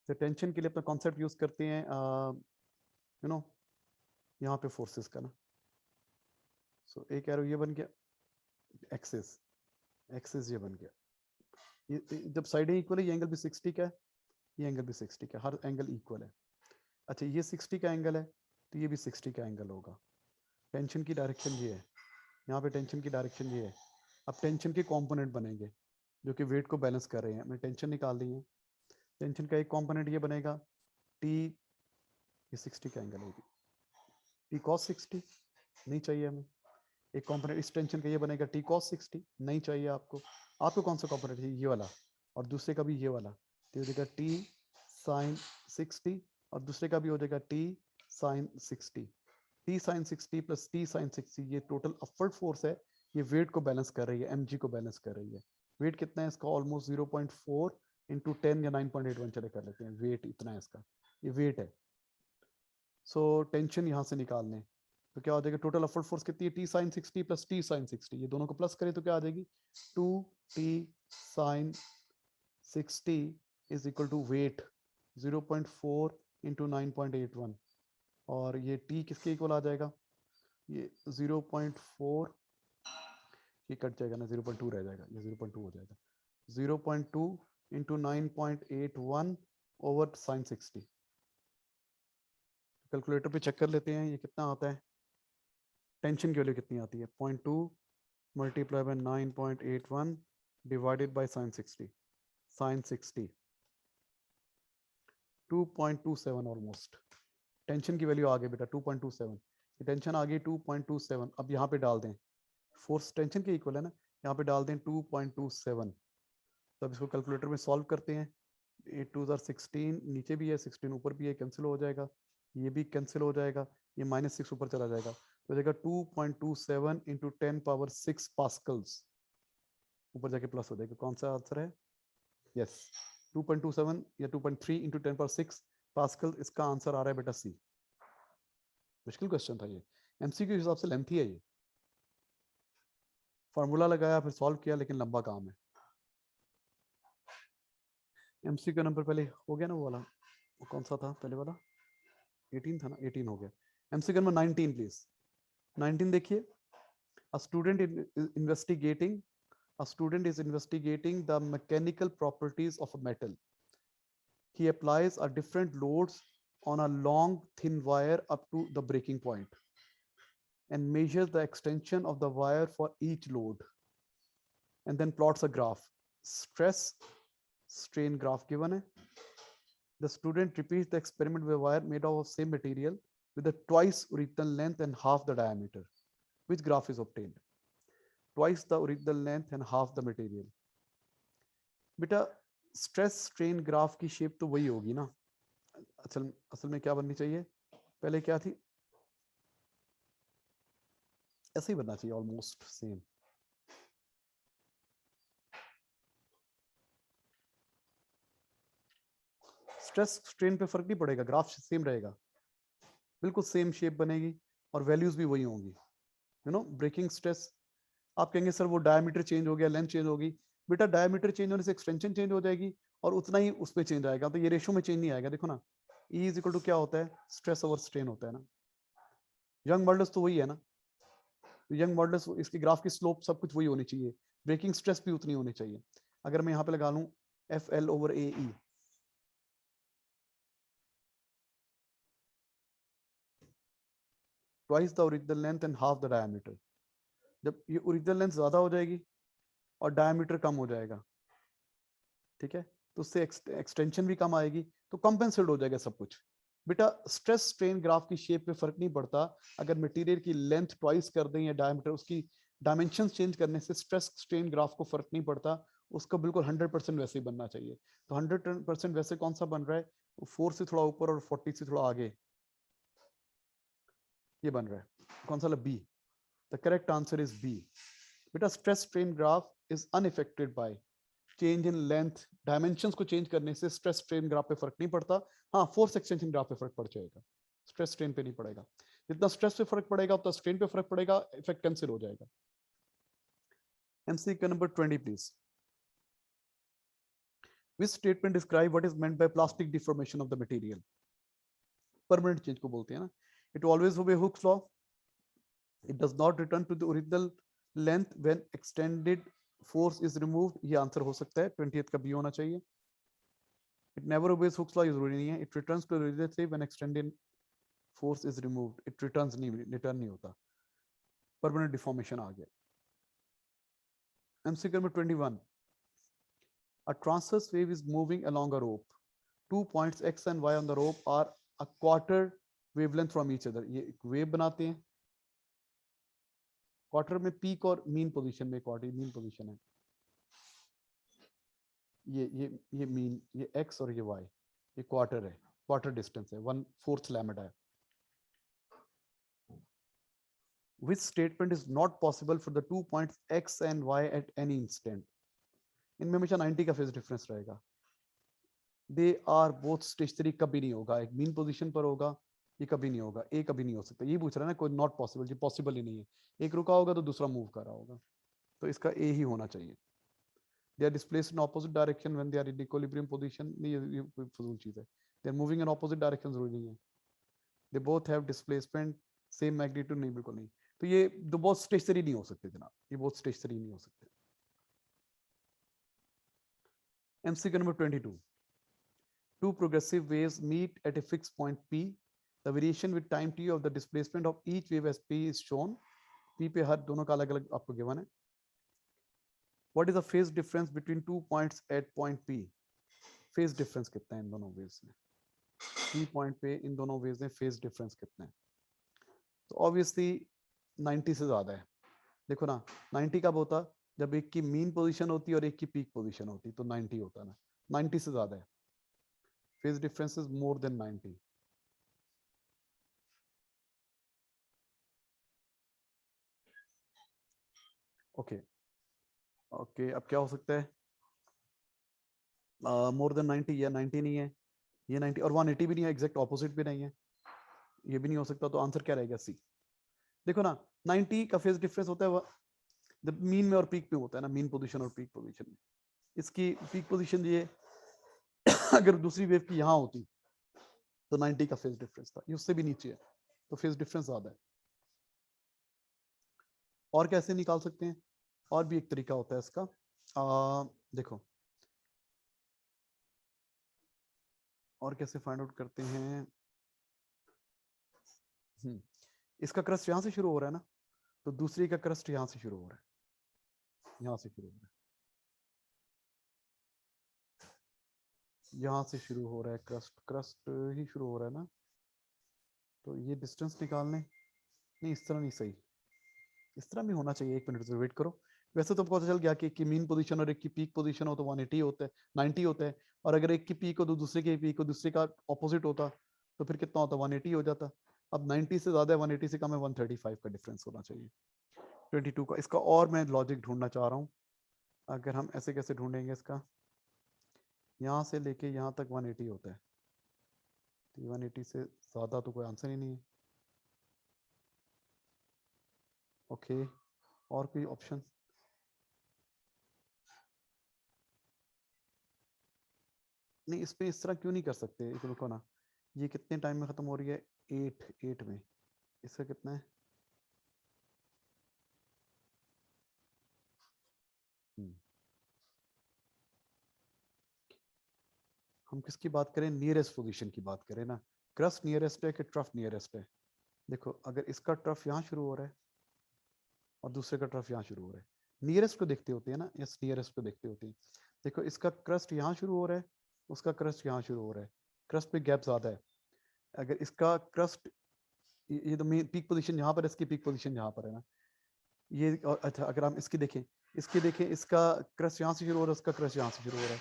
तो टेंशन के लिए अपना कॉन्सेप्ट यूज करते हैं, यू नो, यहाँ पे फोर्सेस का ना. सो एक एरो ये बन गया, एक्सिस, एक्सिस ये बन गया. ये जब साइडें इक्वल है, ये एंगल भी 60 का है, ये एंगल भी 60 का, हर एंगल इक्वल है. अच्छा, ये 60 का एंगल है, तो ये भी 60 का एंगल होगा. टेंशन की डायरेक्शन ये है, यहाँ पे टेंशन की डायरेक्शन ये है. अब टेंशन के कंपोनेंट बनेंगे जो कि वेट को बैलेंस कर रहे हैं. हमने टेंशन निकाल दी है, टेंशन का एक कंपोनेंट ये बनेगा टी, ये 60 का एंगल होगी, टी cos 60 नहीं चाहिए हमें. एक कंपोनेंट इस टेंशन का ये बनेगा टी cos 60 नहीं चाहिए आपको. आपको कौन सा कंपोनेंट चाहिए, ये वाला, और दूसरे का भी ये वाला, तो हो जाएगा टी sin 60 और दूसरे का भी हो जाएगा T sin 60. T sin 60 plus T sin 60, ये टोटल अपवर्ड फोर्स है, ये वेट को बैलेंस कर रही है, mg को बैलेंस कर रही है. वेट कितना है इसका, ऑलमोस्ट 0.4 × 10 या 9.81 चले कर लेते हैं, वेट इतना है इसका, ये वेट है. सो टेंशन यहाँ से निकालने, तो क्या हो जाएगा, टोटल अपवर्ड फोर्स कितनी है T sin 60 plus T sin 60, ये दोनों को प्लस करें तो क्या आ जाएगी 2t sin 60 is equal to weight 0.4 × 9.81, और ये t किसके इक्वल आ जाएगा, ये 0.4, ये कट जाएगा ना 0.2 रह जाएगा, ये 0.2 हो जाएगा, 0.2 × 9.81 ओवर sin 60. कैलकुलेटर पे चेक कर लेते हैं ये कितना आता है. टेंशन की वैल्यू कितनी आती है 0.2 multiply by 9.81 divided by sin 60 2.27 almost. Tension की वैल्यू आ गई बेटा 2.27, टेंशन आ गई 2.27। अब यहाँ पे डाल दें, फोर्स टेंशन के इक्वल है ना, यहाँ पे डाल दें 2.27। तब इसको कैलकुलेटर में सॉल्व करते हैं। 8 2 16, नीचे भी है 16 ऊपर भी है, कैंसिल हो जाएगा, ये भी कैंसिल हो जाएगा, ये -6 ऊपर चला जाएगा, तो जाएगा 2.27 इंटू 10⁻6 पास्कल्स, ऊपर जाके प्लस हो जाएगा। कौन सा आंसर है? यस 2.27 या 2.3 इंटू 10⁻6 पास्कल, इसका आंसर आ रहा है बेटा सी। मुश्किल क्वेश्चन था ये, एमसीक्यू के हिसाब से लेंथी है ये, फॉर्मूला लगाया फिर सॉल्व किया, लेकिन लंबा काम है। एमसीक्यू नंबर पहले हो गया ना वो वाला, वो कौन सा था पहले वाला? 18 था ना, 18 हो गया। MCQ number 19 please. 19 देखिए, a student investigating a student is investigating the mechanical properties of a metal. He applies a different loads on a long thin wire up to the breaking point and measures the extension of the wire for each load, and then plots a graph. Stress strain graph given hai. The student repeats the experiment with a wire made of same material with a twice original length and half the diameter. Which graph is obtained? Twice the original length and half the material. बेटा stress strain graph की shape तो वही होगी ना, असल में क्या बननी चाहिए, पहले क्या थी, ऐसे ही बनना चाहिए ऑलमोस्ट सेम। स्ट्रेस स्ट्रेन पे फर्क नहीं पड़ेगा, ग्राफ सेम रहेगा, बिल्कुल सेम शेप बनेगी और वैल्यूज भी वही होंगी। यू नो ब्रेकिंग स्ट्रेस, आप कहेंगे सर वो डायमीटर चेंज हो गया, लेंथ चेंज होगी, बेटा डायमीटर चेंज होने से एक्सटेंशन चेंज हो जाएगी और उतना ही उस पर चेंज आएगा, तो ये रेशो में चेंज नहीं आएगा। देखो ना, E इज इक्वल टू क्या होता है, स्ट्रेस ओवर स्ट्रेन होता है ना। यंग मॉडल्स तो वही है ना, यंग मॉडल्स, इसकी ग्राफ की स्लोप सब कुछ वही होनी चाहिए, ब्रेकिंग स्ट्रेस भी उतनी होनी चाहिए। अगर मैं यहाँ पे लगा लूँ FL over AE, twice the original length and half the diameter, जब ये ओरिजिनल लेंथ ज्यादा हो जाएगी और डायमीटर कम हो जाएगा, ठीक है, तो उससे एक्सटेंशन भी कम आएगी, तो कंपेंसेट हो जाएगा सब कुछ। बेटा स्ट्रेस स्ट्रेन ग्राफ की शेप पे फर्क नहीं पड़ता, अगर मटेरियल की लेंथ ट्वाइस कर दें या डायमीटर, उसकी डायमेंशन चेंज करने से स्ट्रेस स्ट्रेन ग्राफ को फर्क नहीं पड़ता, उसका बिल्कुल 100% वैसे ही बनना चाहिए। तो 100% वैसे कौन सा बन रहा है, 4 से थोड़ा ऊपर और 40 से थोड़ा आगे, ये बन रहा है, कौन सा? B. The correct answer is B. बेटा stress strain graph is unaffected by change in length, dimensions को चेंज करने से स्ट्रेस स्ट्रेन ग्राफ पे फर्क नहीं पड़ता। हाँ, फोर्स एक्सटेंशन ग्राफ पे फर्क पड़ जाएगा, स्ट्रेस स्ट्रेन पे नहीं पड़ेगा। जितना स्ट्रेस पे फर्क पड़ेगा उतना स्ट्रेन पे फर्क पड़ेगा, इफेक्ट कैंसिल हो जाएगा। MCQ number 20 please. Which statement describe what is meant by plastic deformation of the material? Permanent change को बोलते हैं ना। It always obey Hooke's law. It does not return to the original length when extended force is removed. ये answer हो सकता है, 20th का B होना चाहिए। It never obeys Hooke's law, ये जरूरी नहीं है। It returns to the original state when extended force is removed. It returns नहीं, रिटर्न नहीं होता, परमानेंट डिफॉर्मेशन आ गया। MCQ number 21. A transverse wave is moving along a rope. 2 points X and Y on the rope are a quarter wavelength from each other. ये एक wave बनाते हैं, quarter में peak और मीन पोजीशन में, quarter mean position है, ये mean, ये X और ये Y, ये क्वार्टर है, क्वार्टर डिस्टेंस है, 1/4 लैम्डा है। Which statement is not possible for the 2 points X and Y at any instant? इनमें हमेशा 90 का फेज डिफरेंस रहेगा। दे आर बोथ स्टेशनरी, कभी नहीं होगा, एक मीन पोजीशन पर होगा, ये कभी नहीं होगा, ए कभी नहीं हो सकता। ये पूछ रहा है ना, कोई नॉट पॉसिबल, जी पॉसिबल ही नहीं है, एक रुका होगा तो दूसरा मूव कर रहा होगा, तो इसका ए ही होना चाहिए। They are displaced in opposite direction when they are in equilibrium position, नहीं ये फजूल चीज है। They are moving in opposite direction जरूरी नहीं है। They both have displacement same magnitude, नहीं बिल्कुल नहीं, तो ये दो बहुत स्टेशनरी नहीं हो सकते जनाब, ये बहुत स्टेशनरी नहीं हो सकते। MCQ number 22. Two progressive waves meet at a fixed point P. The variation with time t of the displacement of each wave as P is shown. P पे हर दोनों का अलग अलग आपको गिवन है। What is the phase difference between 2 points at point P? Phase difference कितना है इन दोनों वेव्स में? पी पॉइंट पे इन दोनों वेव्स में फेज डिफरेंस कितना है? तो ऑब्वियसली 90 से ज्यादा है। देखो ना, 90 कब होता? जब एक की मीन पोजीशन होती और एक की पीक पोजीशन होती, तो 90 होता ना। 90 से ज्यादा है, phase difference is more than 90। Okay okay, अब क्या हो सकता है? मोर देन 90 या 90 नहीं है, ये 90 और 180 भी नहीं है, एग्जैक्ट ऑपोजिट भी नहीं है, ये भी नहीं हो सकता। तो आंसर क्या रहेगा? सी। देखो ना, 90 का फेज डिफरेंस होता है जब मीन में और पीक पे होता है ना, मीन पोजीशन और पीक पोजीशन में। इसकी पीक पोजीशन ये अगर दूसरी वेव की यहाँ होती तो 90 का फेज डिफरेंस था, ये उससे भी नीचे है, तो फेज डिफरेंस ज्यादा है। और कैसे निकाल सकते हैं? और भी एक तरीका होता है इसका। देखो, और कैसे फाइंड आउट करते हैं? इसका क्रस्ट यहां से शुरू हो रहा है ना, तो दूसरी का क्रस्ट यहां से शुरू हो रहा है, यहां से शुरू हो रहा है, यहां से शुरू हो रहा है, क्रस्ट क्रस्ट ही शुरू हो रहा है ना। तो ये डिस्टेंस निकालने, नहीं इस तरह नहीं सही, इस तरह भी होना चाहिए। एक मिनट से वेट करो। वैसे तो पता चल गया कि एक की मीन पोजीशन और एक की पीक पोजीशन हो तो 180 होता है, 90 होता है। और अगर एक की पीक हो तो दूसरे की पीक हो, दूसरे का ऑपोजिट होता तो फिर कितना होता? 180 हो जाता। अब 90 से ज्यादा है, 180 से कम है, 135 का डिफरेंस होना चाहिए 22 का। इसका और मैं लॉजिक ढूंढना चाह रहा हूँ। अगर हम ऐसे कैसे ढूंढेंगे इसका? यहाँ से लेके यहाँ तक 180 होता है, तो 180 से ज्यादा तो कोई आंसर ही नहीं है। ओके, और कोई ऑप्शन? नहीं, इस पे इस तरह क्यों नहीं कर सकते? एक रुको ना, ये कितने टाइम में खत्म हो रही है? 8 में। इसका कितना है? हम्म, हम किसकी बात करें? नियरेस्ट पोजीशन की बात करें ना। क्रस्ट नियरेस्ट है कि ट्रफ नियरेस्ट है? देखो, अगर इसका ट्रफ यहाँ शुरू हो रहा है और दूसरे का ट्रफ यहाँ शुरू हो रहा है, नियरेस्ट को देखते होते हैं ना, यस नियरेस्ट को देखते होते हैं। देखो, इसका क्रस्ट यहाँ शुरू हो रहा है, उसका क्रस्ट यहाँ शुरू हो रहा है, क्रस्ट पे गैप ज्यादा है। अगर इसका क्रस्ट, ये तो पीक पोजीशन यहाँ पर है, इसकी पीक पोजीशन यहाँ पर है ना, ये अच्छा अगर हम इसकी देखें, इसका क्रस्ट यहाँ से शुरू हो रहा है, उसका क्रस्ट यहाँ से शुरू हो रहा है।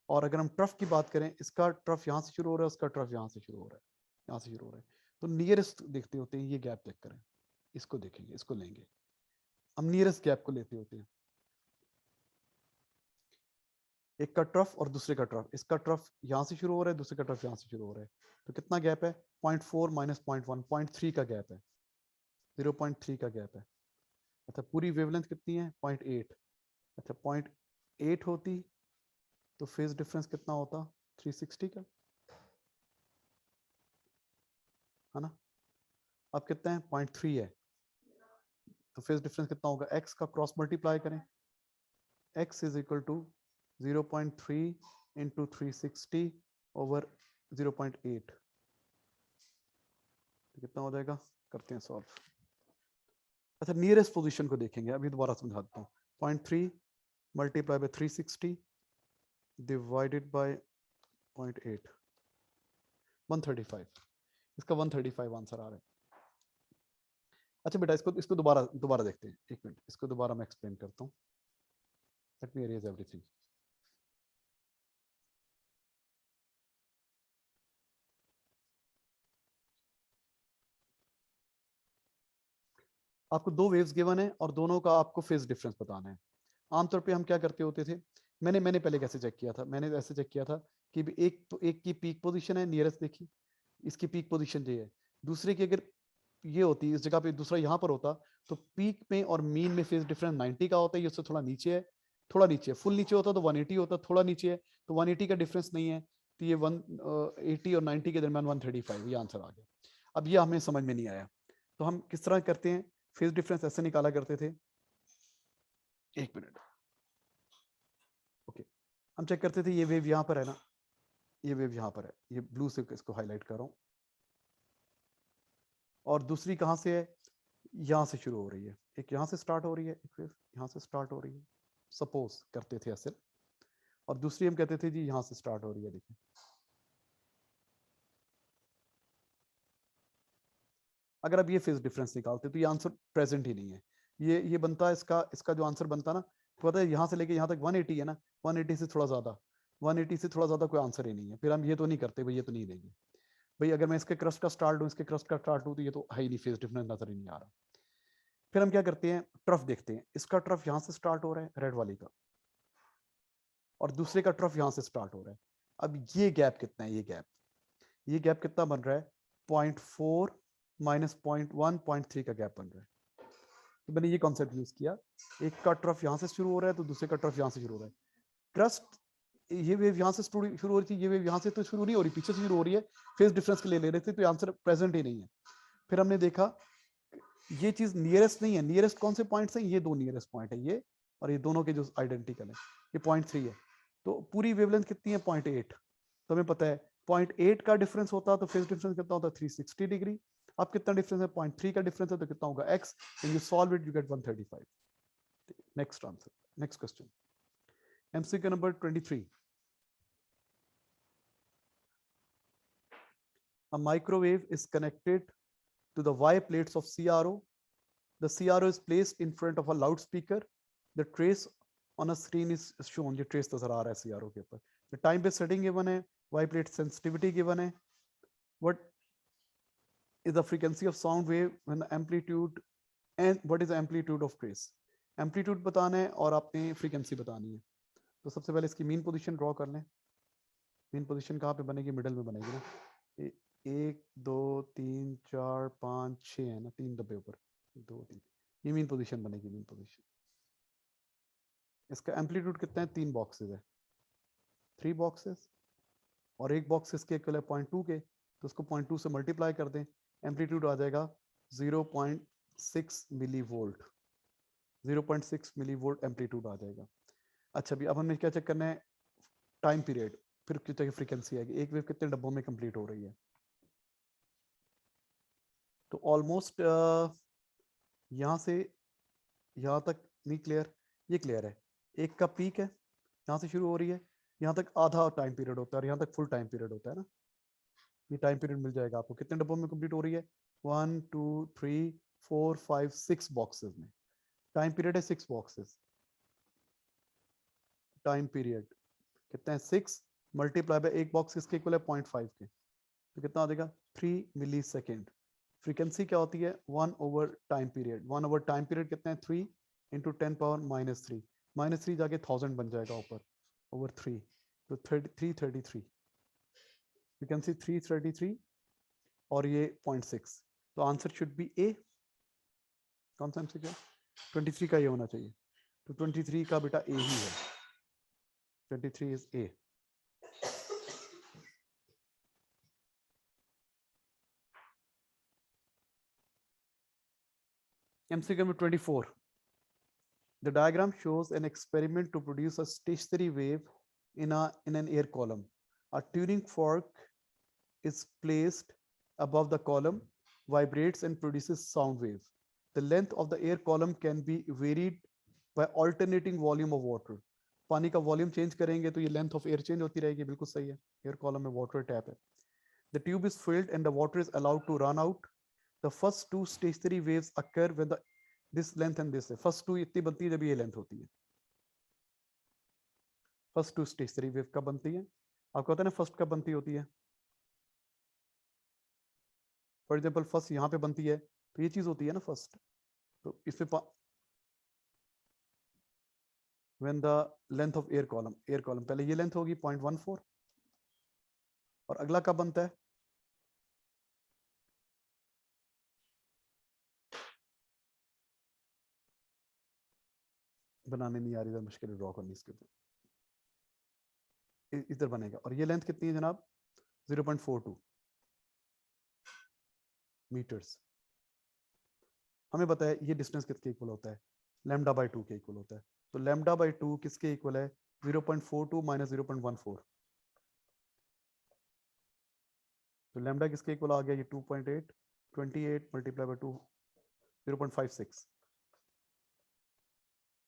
और अगर हम ट्रफ की बात करें, इसका ट्रफ यहाँ से शुरू हो रहा है, उसका ट्रफ यहाँ से शुरू हो रहा है, यहाँ से शुरू हो रहा है। तो नियरेस्ट देखते होते हैं, ये गैप चेक करें, इसको देखेंगे, इसको लेंगे, हम नियरेस्ट गैप को लेते होते हैं। एक का ट्रफ और दूसरे का ट्रफ, इसका ट्रफ यहाँ से शुरू हो रहा है, दूसरे का ट्रफ यहाँ से शुरू हो रहा है, तो कितना गैप है? 0.4 माइनस 0.1, 0.3 का गैप है, 0.3 का गैप है। अच्छा, पूरी वेवलेंथ कितनी है? 0.8। अच्छा, 0.8 होती तो फेज डिफरेंस कितना होता? 360 का, है ना। अब कितना है? 0.3 है, तो फेज डिफरेंस कितना होगा? x का क्रॉस मल्टीप्लाई करें, x is equal to 0.3 into 360 over 0.8, तो कितना हो जाएगा? करते हैं सॉल्व। अच्छा, नियरेस्ट पोजीशन को देखेंगे, अभी दोबारा समझा देता हूँ। 0.3 मल्टीप्लाई बाय 360 डिवाइडेड बाय 0.8, 135। इसका 135 आंसर आ रहा है। अच्छा बेटा, इसको इसको दोबारा दोबारा देखते हैं, एक मिनट, इसको दोबारा मैं एक्सप्लेन करता हूँ। Let me arrays everything. आपको दो वेव्स गिवन है और दोनों का आपको फेज डिफरेंस बताना है। आमतौर पे हम क्या करते होते थे, मैंने पहले कैसे चेक किया था? मैंने ऐसे चेक किया था कि एक की पीक पोजीशन है, नियरेस्ट देखी, इसकी पीक पोजीशन ये है। दूसरे की अगर ये होती, इस जगह पे दूसरा यहाँ पर होता, तो पीक में और मीन में फेज डिफरेंस 90 का होता है, ये उससे थोड़ा नीचे है, थोड़ा नीचे है। फुल नीचे होता तो 180 होता, थोड़ा नीचे है तो 180 का डिफरेंस नहीं है, तो ये 180 और 90 के दरमियान 135, ये आंसर आ गया। अब ये हमें समझ में नहीं आया, तो हम किस तरह करते हैं? फेज डिफरेंस ऐसे निकाला करते थे, एक मिनट। ओके, हम चेक करते थे, ये वेव यहाँ पर है ना, ये वेव यहाँ पर है, ये ब्लू से इसको हाईलाइट कर रहा हूँ, और दूसरी कहाँ से है? यहाँ से शुरू हो रही है, एक यहाँ से स्टार्ट हो रही है, एक वेव यहाँ से स्टार्ट हो रही है, सपोज करते थे ऐसे, और दूसरी हम कहते थे जी यहाँ से स्टार्ट हो रही है। देखिए अगर आप ये फेज डिफरेंस निकालते तो ये आंसर प्रेजेंट ही नहीं है। ये बनता है, इसका इसका जो आंसर बनता ना, पता है यहाँ से लेके यहाँ तक 180 है ना, 180 से थोड़ा ज्यादा, 180 से थोड़ा ज्यादा कोई आंसर ही नहीं है। फिर हम ये तो नहीं करते भाई, ये तो नहीं देंगे भाई। अगर मैं इसके क्रस्ट का स्टार्ट हूँ, इसके क्रस्ट का स्टार्ट हूँ, तो ये तो है ही नहीं, फेज डिफरेंस नजर ही नहीं आ रहा। फिर हम क्या करते हैं, ट्रफ देखते हैं। इसका ट्रफ यहाँ से स्टार्ट हो रहा है रेड वाली का, और दूसरे का ट्रफ यहाँ से स्टार्ट हो रहा है। अब ये गैप कितना है, ये गैप कितना बन रहा है, 0.4 माइनस 0.1, 0.3 का गैप बन रहा है। तो मैंने ये कॉन्सेप्ट यूज किया, एक का ट्रफ यहाँ से शुरू हो रहा है तो दूसरे का ट्रफ यहाँ से शुरू हो रहा है। ट्रस्ट ये वेव यहाँ से शुरू हो रही थी, ये वेव यहाँ से तो शुरू नहीं हो रही, पीछे से शुरू हो रही है, फेज डिफरेंस के लिए ले रहे थे, तो आंसर प्रेजेंट ही नहीं है। फिर हमने देखा ये चीज नियरेस्ट नहीं है, नियरेस्ट कौन से पॉइंट्स हैं, ये दो नियरेस्ट पॉइंट है, ये और ये दोनों के जो आइडेंटिकल है, ये 0.3 है। तो पूरी वेवलेंथ कितनी है, 0.8। तो हमें पता है 0.8 का डिफरेंस होता तो फेज डिफरेंस कितना होता, 360 डिग्री। अब कितना डिफरेंस है, 0.3 का डिफरेंस है, तो कितना होगा x, and you solve it, you get 135। Next answer, next question, MCQ number 23। A microwave is connected to the Y plates of CRO. The CRO is placed in front of a loudspeaker. The trace on a screen is shown. ये trace नजर आ रहा है CRO के ऊपर. The time based setting given है, Y plate sensitivity given है. What is the frequency of sound wave when the amplitude, and what is the amplitude of trace? Amplitude बताना है और आपने frequency बतानी है। तो सबसे पहले इसकी mean position draw कर लें। mean position कहाँ पे बनेगी, middle में बनेगी ना। 1 2 3 4 5 6 है ना, 3 डब्बे ऊपर, 2 3, ये मीन पोजीशन बनेगी, मीन पोजीशन। इसका एम्पलीट्यूड कितना है, 3 बॉक्सेस है, 3 बॉक्सेस, और एक बॉक्स इसके इक्वल है 0.2 के, तो उसको 0.2 से मल्टीप्लाई कर दें, एम्पलीट्यूड आ जाएगा 0.6 milli volt, 0.6 milli volt amplitude आ जाएगा। अच्छा भी अब हमें क्या चेक करना है, टाइम पीरियड, फिर कितने की फ्रीक्वेंसी आएगी, एक वेव कितने डब्बों में कंप्लीट हो रही है। तो ऑलमोस्ट यहाँ से यहाँ तक नहीं क्लियर, ये क्लियर है, एक का पीक है, यहाँ से शुरू हो रही है, यहाँ तक आधा टाइम पीरियड होता है और यहाँ तक फुल टाइम पीरियड होता है ना। ये टाइम पीरियड मिल जाएगा आपको, कितने डब्बों में कंप्लीट हो रही है, 1 2 3 4 5 6 बॉक्सेस में, टाइम पीरियड है 6 बॉक्सेस, टाइम पीरियड कितना है 6 मल्टीप्लाई बाय एक बॉक्स किसके इक्वल है 0.5 के, तो कितना आ जाएगा 3 मिली सेकेंड। फ्रीक्वेंसी क्या होती है 1 over time period, 1 over time period कितना है 3 इंटू 10 पावर -3, -3 जाके 1000 बन जाएगा ऊपर ओवर 3, तो 333, फ्रीक्वेंसी 333 और ये 0.6, तो आंसर शुड बी ए। कौन सा एमसीक्यू, 23 का ये होना चाहिए, तो 23 का बेटा ए ही है, 23 is a. MCQ number 24. The diagram shows an experiment to produce a stationary wave in an air column. A tuning fork is placed above the column, vibrates and produces sound wave. The length of the air column can be varied by alternating volume of water. पानी का volume change करेंगे तो ये length of air change होती रहेगी, बिल्कुल सही है। एयर कॉलम में वाटर टैप है। The tube is filled and the water is allowed to run out. The first two stationary waves occur when the this length and this है, first two इतनी बनती है जब ये लेंथ होती है। फर्स्ट टू स्टेशनरी वेव कब बनती है, आपको पता है ना फर्स्ट कब बनती होती है। फॉर एग्जाम्पल फर्स्ट यहाँ पे बनती है, तो ये चीज होती है ना फर्स्ट, तो इसमें when the length of air column पहले ये लेंथ होगी 0.14, और अगला कब बनता है, बनाने नहीं आ रही, मुश्किल ड्रॉ करनी इसके ऊपर, इधर बनेगा, और ये लेंथ कितनी है जनाब 0.42 मीटर्स। हमें पता है ये डिस्टेंस किसके इक्वल होता है, लैम्डा बाई 2 के इक्वल होता है, तो लैम्डा बाई 2 किसके इक्वल है 0.42 माइनस 0.14, तो लैम्डा किसके इक्वल आ गया ये 2.8, 28 multiply by 2 0.56,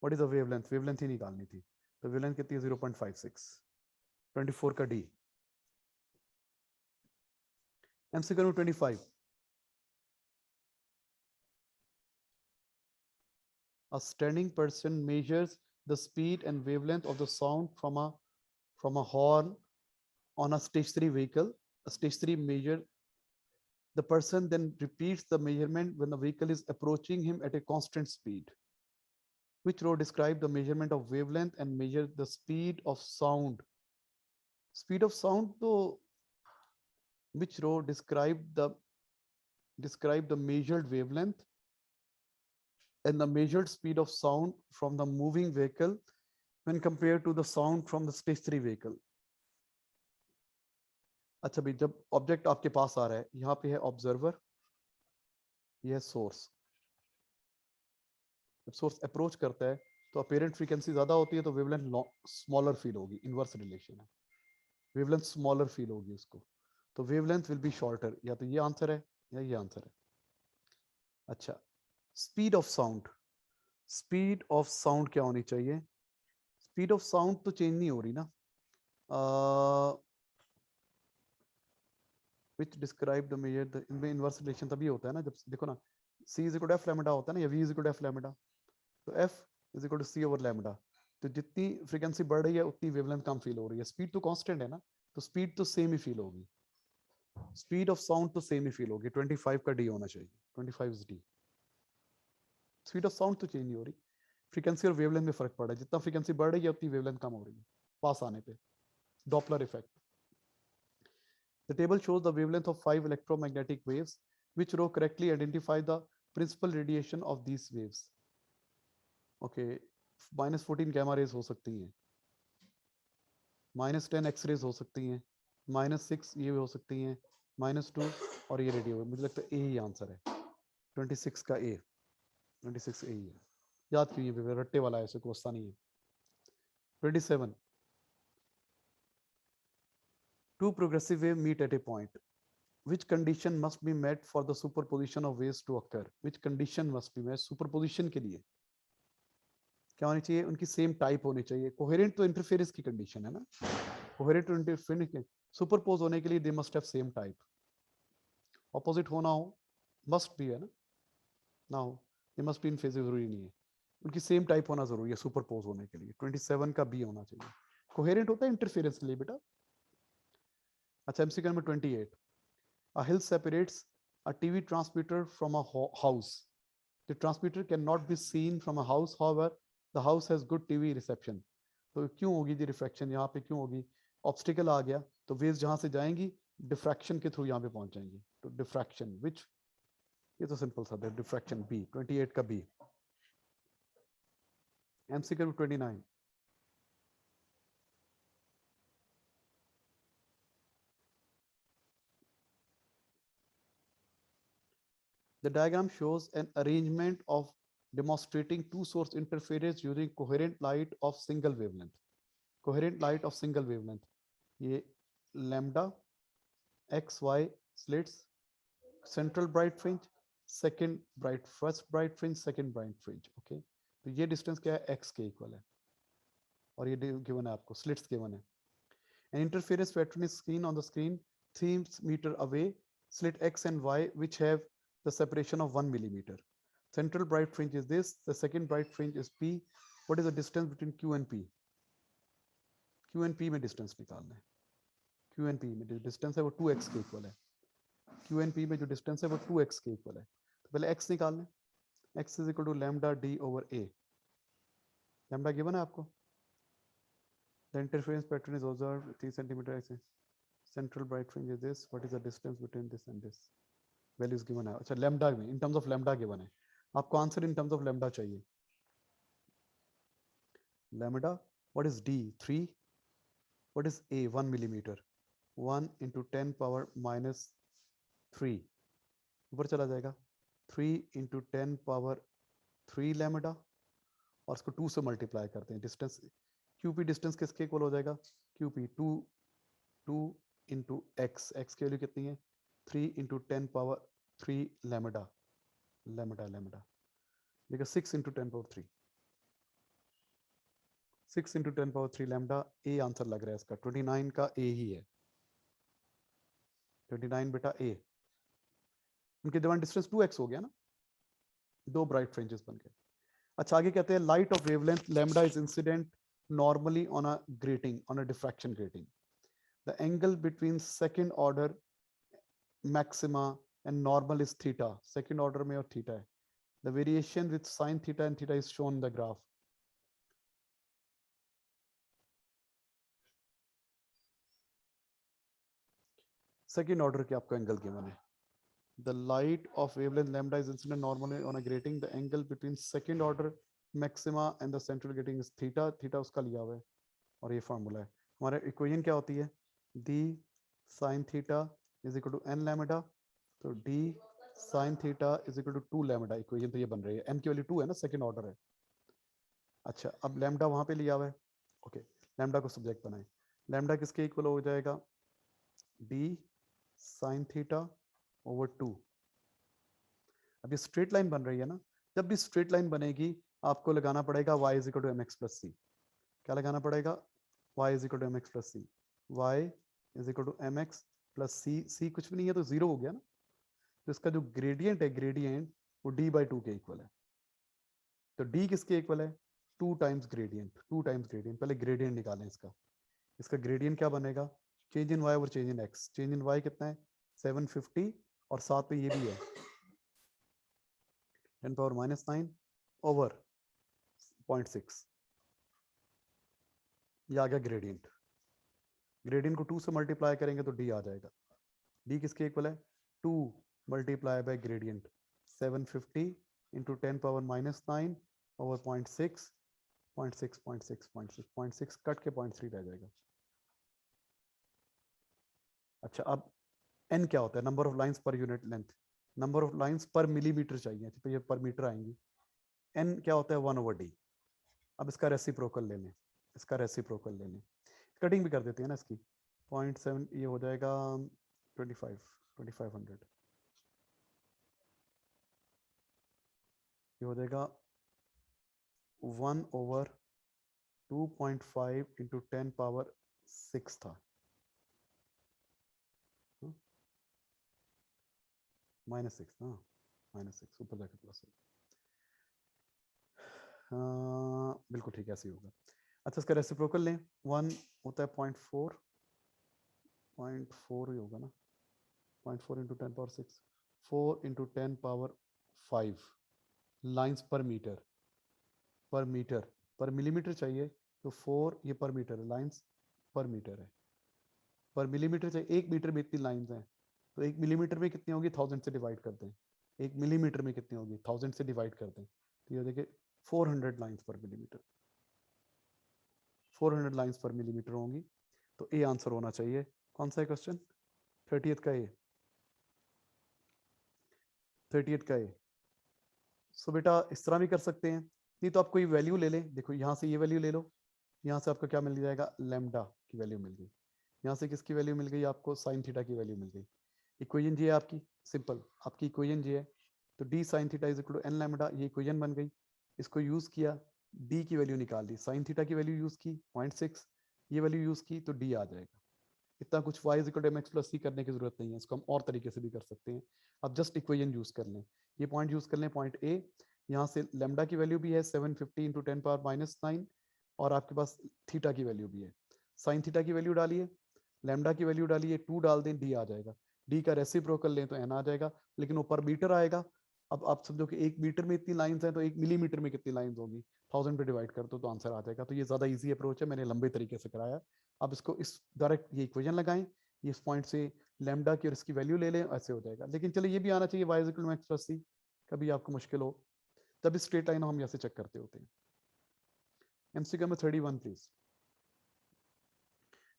what is the wavelength, wavelength ही निकालनी थी, तो वेवलेंथ कितनी है 0.56, 24 का D. MCQ 25, a standing person measures the speed and wavelength of the sound from a horn on a stationary vehicle. A stationary measure, the person then repeats the measurement when the vehicle is approaching him at a constant speed. Which row describe the measurement of wavelength and measure the speed of sound? Speed of sound, so which row describe the measured wavelength and the measured speed of sound from the moving vehicle when compared to the sound from the stationary vehicle? अच्छा भाई, जब object आपके पास आ रहा है, यहाँ पे है observer, ये है सोर्स। जब सोर्स अप्रोच करता है तो अपेरेंट फ्रीक्वेंसी ज्यादा होती है तो वेवलेंथ स्मॉलर फील होगी, इनवर्स रिलेशन है, वेवलेंथ स्मॉलर फील होगी उसको, तो वेवलेंथ विल बी शॉर्टर। या तो ये आंसर है या ये आंसर है। अच्छा, speed of sound, speed of sound क्या होनी चाहिए? स्पीड ऑफ साउंड तो चेंज नहीं हो रही ना, which describe the measure the इनमें इनवर्स रिलेशन तभी होता है ना जब, देखो ना, c is equal to F lambda होता है ना, या v is equal to F lambda, तो f is equal to c over lambda. तो जितनी फ्रीक्वेंसी बढ़ रही है उतनी वेवलेंथ कम फील हो रही है, स्पीड तो कांस्टेंट है ना, तो स्पीड तो सेम ही फील होगी, स्पीड ऑफ साउंड तो सेम ही फील होगी। 25 का डी होना चाहिए, 25 is D. Speed of sound तो चेंज नहीं हो रही, फ्रीक्वेंसी और वेवलेंथ में फर्क पड़ रहा है, जितना फ्रीक्वेंसी बढ़ रही है उतनी वेवलेंथ कम हो रही है पास आने पे, Doppler effect. The table shows the wavelength of 5 electromagnetic waves. Which row correctly identify the principal radiation of these waves? Okay, -14 gamma rays हो सकती हैं, -10 एक्स रेज हो सकती हैं, -6 ये हो सकती हैं, -2 और ये रेडियो। मुझे लगता है ए ही आंसर है, 26 का ए, 26 ए ही है। याद कीजिए, रट्टे वाला है, ऐसे कोस्ता नहीं है। 27, two progressive waves meet at a point. Which condition must be met for the superposition of waves to occur? Which condition must be met? Superposition के लिए क्या होनी चाहिए? उनकी सेम टाइप होनी चाहिए। कोहेरेंट तो इंटरफेरेंस की कंडीशन है ना, कोहेरेंट तो इंटरफेरेंस, सुपरपोज होने के लिए they must have same type. Opposite होना हो, मस्ट भी है ना, ना हो, they must be in phase, जरूरी नहीं है, उनकी सेम टाइप होना जरूरी है सुपरपोज होने के लिए। 27 का बी होना चाहिए। कोहेरेंट होता है इंटरफेरेंस के लिए बेटा। अच्छा, MCQ number 28, a hill separates a TV transmitter from a house. The transmitter cannot be seen from a house, however, the house has good TV reception. तो क्यों होगी जी रिफ्रैक्शन यहाँ पे, क्यों होगी? ऑब्स्टिकल आ गया, तो वेव्स जहां से जाएंगी डिफ्रैक्शन के थ्रू यहाँ पे पहुंच जाएंगी, तो डिफ्रैक्शन, विच, ये तो सिंपल सा है, डिफ्रैक्शन बी, 28 का B. MCQ 29, the diagram shows an arrangement of demonstrating two source interference using coherent light of single wavelength. Coherent light of single wavelength, ये lambda xy slits, central bright fringe, second bright, first bright fringe, second bright fringe, okay, तो ये distance क्या है, x के equal है, और ये given है आपको, स्लिट्स गिवन है। An interference pattern is seen on the screen 3 meters away, slit x and y which have the separation of 1 millimeter. Central bright fringe is this, the second bright fringe is p. What is the distance between q and p? q and p में distance निकालना है, q and p में जो distance है वो 2x के equal है, q and p में जो डिस्टेंस है वो 2x के इक्वल है। तो पहले x निकालना है, x is equal to lambda d over a, lambda given है आपको। The interference pattern is observed 3 centimeter x, central bright fringe is this, what is the distance between this and this, values given है। अच्छा, lambda में in terms of lambda given है, आपको answer in terms of lambda चाहिए। Lambda, what is d 3, what is a 1 millimeter, 1 into 10 power minus 3, ऊपर चला जाएगा, 3 into 10 power 3 lambda, और इसको 2 से मल्टीप्लाई करते हैं, डिस्टेंस QP डिस्टेंस किसके इक्वल हो जाएगा, QP 2 इंटू एक्स, एक्स की वैल्यू कितनी है 3 into 10 power 3 lambda, lambda lambda देखो 6 into 10 power 3, 6 into 10⁻³ lambda, A answer लग रहा है इसका, 29 का ए ही है, 29 बेटा ए। उनके दरमियान डिस्टेंस 2x हो गया ना, दो ब्राइट फ्रिंजेस बन गए। अच्छा आगे कहते हैं light of wavelength lambda is incident normally on a grating, on a diffraction grating. The angle between second order maxima and normal is theta, second order में और थीटा है। The variation with sine theta and theta is shown the graph. Second order के आपको angle given है। The light of wavelength lambda is incident normally on a grating. The angle between second order maxima and the central grating is theta. Theta उसका लिया हुआ है और ये formula है। हमारा इक्वेशन क्या होती है? d sin theta is equal to n lambda. तो d sin theta is equal to 2 lambda। Equation तो ये बन रही है, n की वैल्यू 2 है ना, सेकंड ऑर्डर है। अच्छा अब लैम्डा वहां पे लिया हुआ है, ओके लैम्डा को सब्जेक्ट बनाए। लैम्डा किसके इक्वल हो जाएगा? d sin theta over 2। अब ये स्ट्रेट लाइन बन रही है ना, जब भी स्ट्रेट लाइन बनेगी आपको लगाना पड़ेगा y is equal to mx plus C. क्या लगाना पड़ेगा? y is equal to mx plus C. y is equal to mx plus C. C कुछ भी नहीं है तो जीरो हो गया ना, तो इसका जो ग्रेडियंट है, ग्रेडियंट वो d/2 के इक्वल है। तो d किसके इक्वल है? 2 टाइम्स ग्रेडियंट, 2 टाइम्स ग्रेडियंट। पहले ग्रेडियंट निकालें इसका। इसका ग्रेडियंट क्या बनेगा? Change in y over change in x। Change in y कितना है? 750 और साथ में ये भी है 10⁻⁹ ओवर 0.6। ये आ गया ग्रेडियंट। ग्रेडियंट को 2 से मल्टीप्लाई करेंगे तो डी आ जाएगा। डी किसके इक्वल है? 2 multiply by gradient 750 into 10⁻⁹ over 0.6, 0.6, 0.6, 0.6, 0.6 cut के 0.3 रह जाएगा। अच्छा अब n क्या होता है? Number of lines per unit length. Number of lines पर मिलीमीटर चाहिए, तो ये पर मीटर आएंगी। n क्या होता है? 1/d। अब इसका रेसिप्रोकल ले लें, इसका रेसिप्रोकल ले लें, कटिंग भी कर देते हैं ना इसकी। 0.7 ये हो जाएगा 2500, ये हो जाएगा 1/2.5 इंटू 10⁻⁶ था, -6 ना, -6 ऊपर जाकर प्लस हो। बिल्कुल ठीक है, ऐसे ही होगा। अच्छा इसका रेसिप्रोकल लें, 1 होता है 0.4, 0.4 ही होगा ना, 0.4 इंटू 10⁻⁶, 4 इंटू 10⁻⁵ लाइंस पर मीटर। पर मीटर, पर मिलीमीटर चाहिए तो 4 ये पर मीटर है, लाइंस पर मीटर है। पर मिलीमीटर चाहिए, 1 मीटर में इतनी लाइंस हैं, तो 1 मिलीमीटर में कितनी होगी? 1000 से डिवाइड कर दें। 1 मिलीमीटर में कितनी होगी? 1000 से डिवाइड कर दें, तो ये देखिए 400 लाइंस पर मिलीमीटर, 400 लाइंस पर मिलीमीटर होंगी। तो ए आंसर होना चाहिए। कौन सा है क्वेश्चन? 30th का ए, 30th का ए। सो बेटा इस तरह भी कर सकते हैं, नहीं तो आप कोई वैल्यू ले लें। देखो यहाँ से ये वैल्यू ले लो, यहाँ से आपको क्या मिल जाएगा? लैम्डा की वैल्यू मिल गई। यहाँ से किसकी वैल्यू मिल गई आपको? साइन थीटा की वैल्यू मिल गई। इक्वेशन जी है आपकी, सिंपल आपकी इक्वेशन जी है। तो D sine theta is equal to N lambda, ये इक्वेशन बन गई। इसको यूज किया, डी की वैल्यू निकाल दी, साइन थीटा की वैल्यू यूज की 0.6, ये वैल्यू यूज की तो डी आ जाएगा। इतना कुछ y is equal to mx plus C करने की जरूरत नहीं है, इसको हम और तरीके से भी कर सकते हैं। अब जस्ट इक्वेशन यूज कर लें, ये पॉइंट यूज कर लें, पॉइंट ए। यहाँ से लैम्डा की वैल्यू भी है 750 इंटू 10⁻⁹ और आपके पास थीटा की वैल्यू भी है। साइन थीटा की वैल्यू डालिए, लैम्डा की वैल्यू डालिए, 2 डाल दें, डी आ जाएगा। डी का रेसिप्रोकल लें तो एन आ जाएगा, लेकिन वो पर मीटर आएगा। अब आप समझो कि 1 मीटर में इतनी लाइंस हैं, तो 1 मिलीमीटर में कितनी लाइंस होगी? 1000 पे डिवाइड कर दो तो आंसर आ जाएगा। तो ये ज्यादा इजी अप्रोच है, मैंने लंबे तरीके से कराया। अब इसको इस डायरेक्ट ये इक्वेशन लगाएं, इस पॉइंट से लैम्डा की और इसकी वैल्यू ले लें, ऐसे हो जाएगा। लेकिन चलो ये भी आना चाहिए y equal to mx plus C, कभी आपको मुश्किल हो तब स्ट्रेट लाइन हम ऐसे चेक करते होते हैं। एमसीक्यू में 31 प्लीज।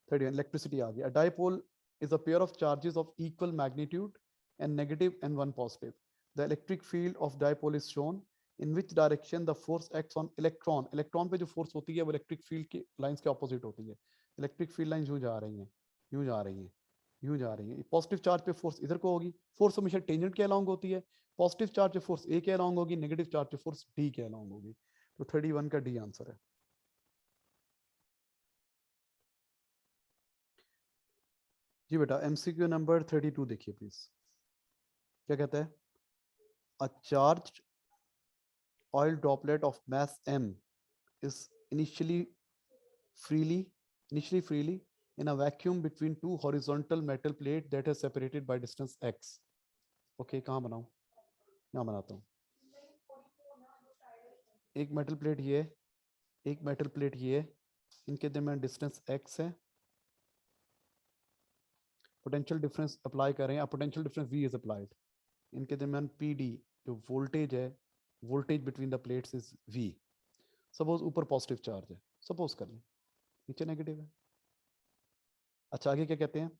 31 इलेक्ट्रिसिटी आ गया। Dipole is a pair of charges of equal magnitude and negative and one positive. The electric field of dipole is shown. In which direction the force acts on electron? Electron पे जो force होती है वो electric field की lines के opposite होती है। Electric field lines यूं जा रही हैं, यूं जा रही हैं, यूं जा रही हैं। पॉजिटिव चार्ज पे फोर्स इधर को होगी, फोर्स हमेशा टेंजेंट के अलोंग होती है। पॉजिटिव चार्ज पे फोर्स ए के अलोंग होगी, नेगेटिव चार्ज पे फोर्स डी के अलोंग होगी। तो 31 का डी आंसर है। जी बेटा MCQ नंबर 32 देखिए प्लीज। क्या कहता है? A charge oil droplet of mass m is freely freely in a vacuum between two horizontal metal plate that is separated by distance x. Okay कहाँ बनाऊं? यहाँ बनाता हूँ। एक मेटल प्लेट ये है, एक मेटल प्लेट ये है, इनके दरमियान डिस्टेंस x है। पोटेंशियल डिफरेंस अप्लाई कर रहे हैं, potential difference V is applied. इनके दरमियान PD जो वोल्टेज है, voltage between the plates is V। Suppose ऊपर पॉजिटिव चार्ज है, सपोज कर लें, नीचे नेगेटिव है। अच्छा आगे क्या कहते हैं?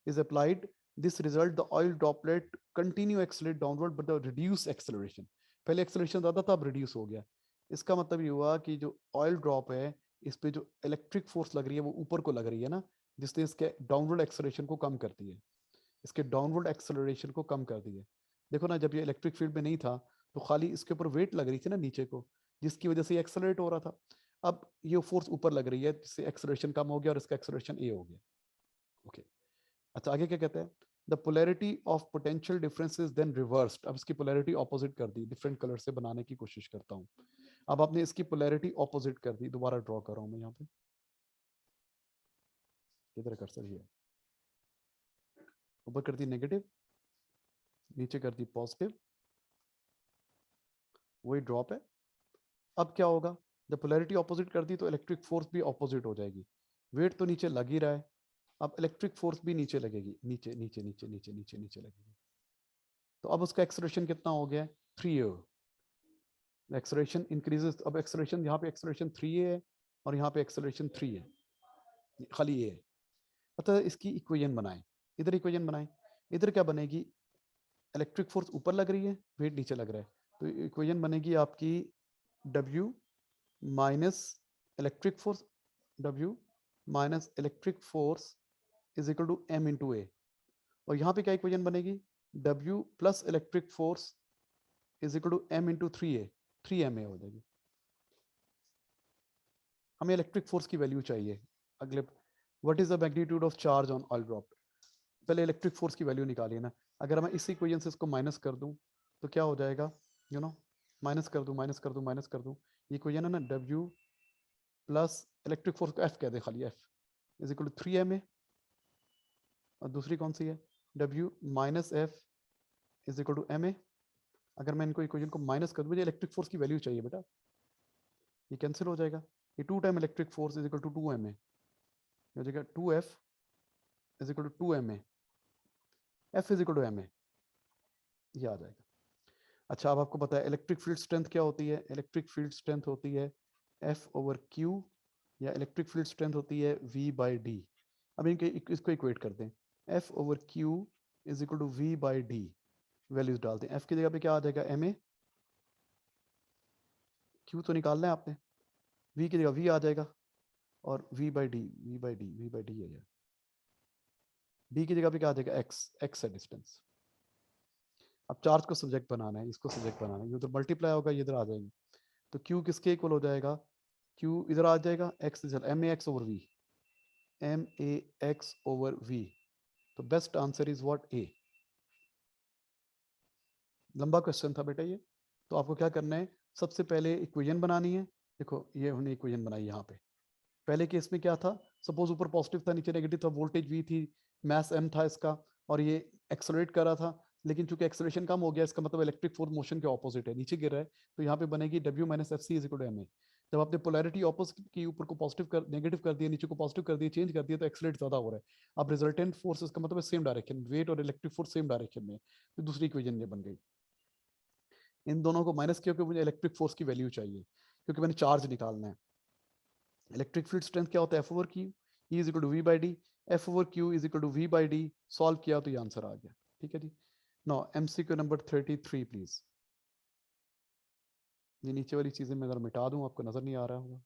Is applied this result the oil droplet continue accelerate downward but the reduce acceleration. पहले एक्सेलरेशन ज़्यादा था, अब रिड्यूस हो गया। इसका मतलब ये हुआ कि जो ऑयल ड्रॉप है, इस पे जो इलेक्ट्रिक फोर्स लग रही है वो ऊपर को लग रही है ना, जिसने इसके डाउनवर्ड एक्सेलरेशन को कम करती है, इसके डाउनवर्ड एक्सेलरेशन को कम कर दी है। देखो ना, जब ये इलेक्ट्रिक फील्ड में नहीं था तो खाली इसके ऊपर वेट लग रही थी ना नीचे को, जिसकी वजह से एक्सेलरेट हो रहा था। अब ये फोर्स ऊपर लग रही है, जिससे एक्सेलरेशन कम हो गया और इसका एक्सेलरेशन ए हो गया। ओके अच्छा आगे क्या कहते हैं? The polarity of potential difference is then reversed. अब इसकी पोलैरिटी ऑपोजिट कर दी, डिफरेंट कलर से बनाने की कोशिश करता हूँ। अब आपने इसकी पोलैरिटी ऑपोजिट कर दी, दोबारा ड्रॉ कर रहा हूँ मैं यहाँ पे, इधर कर्सर ये ऊपर कर दी नेगेटिव, नीचे कर दी पॉजिटिव, वही ड्रॉप है। अब क्या होगा? जब पोलैरिटी ऑपोजिट कर दी तो इलेक्ट्रिक फोर्स भी ऑपोजिट हो जाएगी। वेट तो नीचे लग ही रहा है, अब इलेक्ट्रिक फोर्स भी नीचे लगेगी, नीचे नीचे नीचे नीचे नीचे नीचे लगेगी। तो अब उसका एक्सेलरेशन कितना हो गया? 3a। Acceleration increases. अब एक्सेलरेशन यहाँ पे एक्सेलरेशन 3a है और यहाँ पे एक्सेलरेशन 3 है, खाली ये है। अतः इसकी इक्वेशन बनाएं, इधर इक्वेशन बनाएं। इधर क्या बनेगी? इलेक्ट्रिक फोर्स ऊपर लग रही है, वेट नीचे लग रहा है, तो इक्वेशन बनेगी आपकी W minus electric force, W minus electric force is equal to M into A. और यहाँ पे क्या इक्वेशन बनेगी? W plus electric force is equal to M into 3a, 3ma हो जाएगी। हमें इलेक्ट्रिक फोर्स की वैल्यू चाहिए। अगले, what is the magnitude of charge on oil drop? पहले इलेक्ट्रिक फोर्स की वैल्यू निकालिए ना। अगर मैं इस इक्वेशन से इसको माइनस कर दूं तो क्या हो जाएगा? यू नो, माइनस कर दूं, माइनस कर दूं, माइनस कर दूं, ये इक्वेशन है ना, W प्लस इलेक्ट्रिक फोर्स को F कह दे, खाली F is equal to 3ma। और दूसरी कौन सी है? W minus F is equal to ma। अगर मैं इनको इक्वेशन को माइनस कर दूं, मुझे इलेक्ट्रिक फोर्स की वैल्यू चाहिए बेटा, ये कैंसिल हो जाएगा। ये 2 time electric force is equal to 2ma हो जाएगा, 2F is equal to 2ma, F is equal to ma, ये आ जाएगा। अच्छा अब आपको पता है इलेक्ट्रिक फील्ड स्ट्रेंथ क्या होती है? इलेक्ट्रिक फील्ड स्ट्रेंथ होती है F ओवर Q, या इलेक्ट्रिक फील्ड स्ट्रेंथ होती है V बाई डी। अब इनके इसको इक्वेट करते हैं, F over Q is equal to V by D. Values डालते हैं, F की जगह पे क्या आ जाएगा? ma। Q तो निकालना है आपने, V की जगह V आ जाएगा, और V by D, V by D, V by D है यार। D की जगह पे क्या आ जाएगा? X है डिस्टेंस। अब चार्ज को सब्जेक्ट बनाना है, इसको सब्जेक्ट बनाना है, ये उधर मल्टीप्लाई होगा, ये इधर आ जाएंगे, तो Q किसके इक्वल हो जाएगा? Q इधर आ जाएगा, X इधर, ma x over V, ma x over V। तो best answer is what? A। लंबा क्वेश्चन था बेटा ये, तो आपको क्या करना है? सबसे पहले इक्वेशन बनानी है। देखो ये हमने इक्वेशन बनाई यहाँ पे। पहले केस में क्या था? सपोज ऊपर पॉजिटिव था, नीचे नेगेटिव था, वोल्टेज V थी, मास m था इसका, और ये एक्सेलरेट कर रहा था, लेकिन चूंकि एक्सेलरेशन कम हो गया, इसका मतलब इलेक्ट्रिक फोर्स मोशन के ऑपोजिट है, नीचे गिर रहा है, तो यहाँ पे बनेगी W minus F C is equal to ma। जब आपने पोलैरिटी ऑपोजिट की, ऊपर को पॉजिटिव कर, नेगेटिव कर दिया, नीचे को पॉजिटिव कर दिया, चेंज कर दिया, तो एक्सेलरेट ज्यादा हो रहा है। अब रिजल्टेंट फोर्स इसका मतलब सेम डायरेक्शन, वेट और इलेक्ट्रिक फोर्स सेम डायरेक्शन में, तो दूसरी इक्वेशन ये बन गई। इन दोनों को माइनस किया, क्योंकि मुझे इलेक्ट्रिक फोर्स की वैल्यू चाहिए, क्योंकि मैंने चार्ज निकालना है। इलेक्ट्रिक फील्ड स्ट्रेंथ क्या होता है? F over Q, E is equal to V by D, F over Q is equal to V by D. Solve किया तो ये आंसर आ गया। ठीक है जी। No MCQ number 33 please. ये नीचे वाली चीजें मैं अगर मिटा दूं, आपको नजर नहीं आ रहा होगा।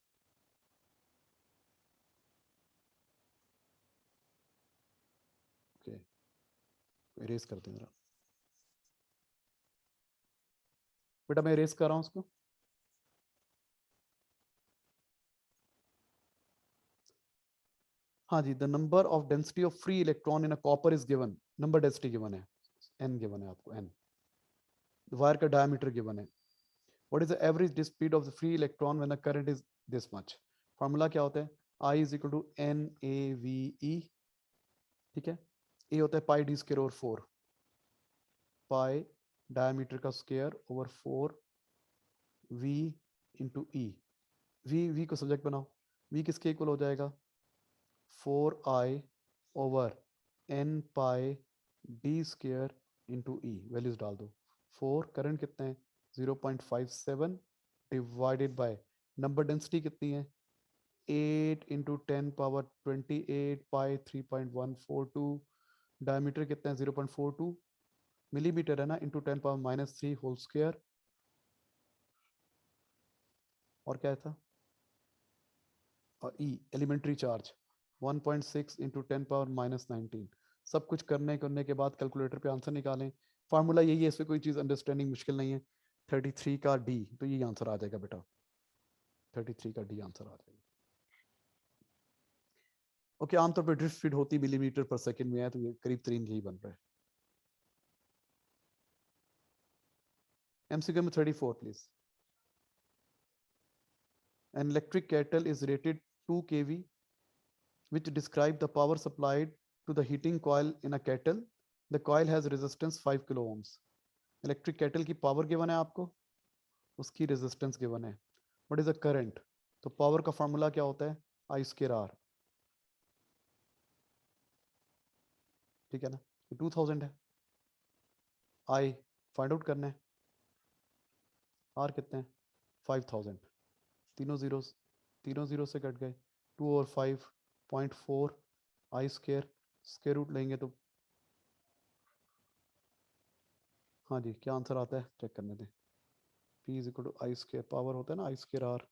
ओके, इरेज करते हैं जरा बेटा, मैं इरेज कर रहा हूँ उसको। हाँ जी, the number of density of free electron in a copper is given, number density given है, n गिवन है आपको, n वायर का डायमीटर गिवन है। व्हाट इज द एवरेज डिस्क speed of the free electron when the current is this much? Formula क्या होता है? I is equal to N A V E, ठीक है। ए होता है पाई डी स्क्वायर ओवर 4, पाई diameter का square over 4 v into E. V को subject बनाओ, v किसके इक्वल हो जाएगा? 4i over n pi D square into E, values डाल दो। 4 करंट कितना है? 0.57 डिवाइडेड बाय नंबर डेंसिटी कितनी है? 8 इंटू 10 पावर 28 पाई 3.142, डायमीटर कितना है? 0.42 मिलीमीटर है ना, इंटू 10 पावर -3 होल स्क्वायर। और क्या था? और ई एलिमेंट्री चार्ज 1.6 इंटू 10 पावर -19। सब कुछ करने के बाद कैलकुलेटर पे आंसर निकालें। फार्मूला यही है, इसमें कोई चीज़ अंडरस्टैंडिंग मुश्किल नहीं है। 33 का डी, तो यही आंसर आ जाएगा बेटा, 33 का डी आंसर आ जाएगा। ओके, आमतौर पर ड्रिफ्ट स्पीड होती मिलीमीटर पर सेकंड में है, तो ये करीब 3 यही बन रहा है। एमसीक्यू में 34 please. An electric kettle is rated 2 kV, which describe the power supplied to the heating coil in a kettle. The coil has resistance 5 kilo ohms. Electric kettle की पावर गिवन है आपको, उसकी रेजिस्टेंस गिवन है। What is the current? तो power का formula क्या होता है? आई स्क्वायर आर, ठीक है ना। ये 2000 है, आई फाइंड आउट करना है, आर कितने हैं? 5000। तीनों जीरो, तीनों जीरो से कट गए, 2 और 5.4 आई स्क्वायर, स्क्वायर रूट लेंगे तो हाँ जी, क्या आंसर आता है चेक करने दें। P is equal to I square, power होता है ना I square R.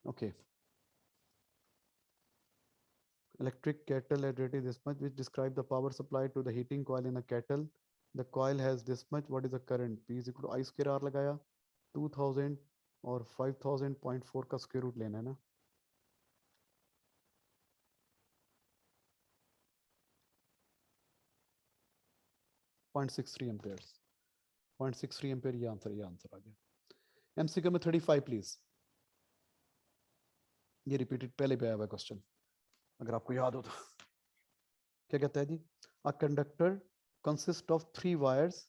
Okay, electric kettle at rated this much, which describe the power supplied to the heating coil in a kettle. The coil has this much. What is the current? P is equal to I square R लगाया, 2000 और 5000.4 का square root लेना है ना। .63 ampere, 0.63 ampere, ये answer आ गया। MCQ में 35 प्लीज। ये रिपीटेड पहले पे आया हुआ क्वेश्चन, अगर आपको याद हो तो। क्या कहता है जी? A conductor consist of 3 wires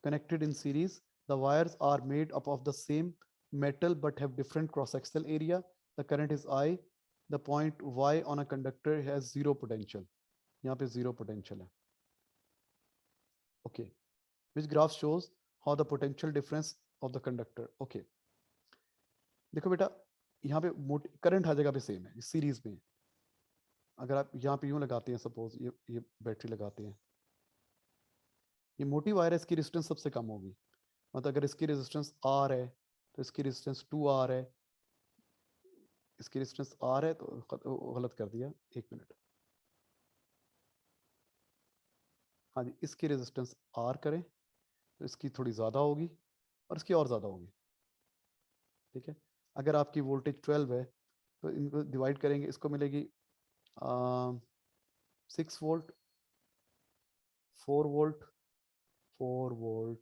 connected in series. The wires are made up of the same metal but have different cross-sectional area. The current is I. The point Y on a conductor has zero potential. यहाँ पे zero potential है. Okay. Which graph shows how the potential difference of the conductor? Okay. देखो बेटा, यहाँ पे current हर जगह पे same है, सीरीज में। अगर आप यहाँ पे यूं लगाते हैं, सपोज ये बैटरी लगाते हैं, ये मोटी वायर है, इसकी रेजिस्टेंस सबसे कम होगी। मतलब अगर इसकी रेजिस्टेंस R है तो इसकी रेजिस्टेंस 2R है, इसकी रेजिस्टेंस R है तो गलत कर दिया, 1 मिनट। हाँ जी, इसकी रेजिस्टेंस R करें तो इसकी थोड़ी ज़्यादा होगी और इसकी और ज़्यादा होगी, ठीक है। अगर आपकी वोल्टेज 12 है तो इनको डिवाइड करेंगे, इसको मिलेगी 6 वोल्ट, 4 वोल्ट, 4 वोल्ट,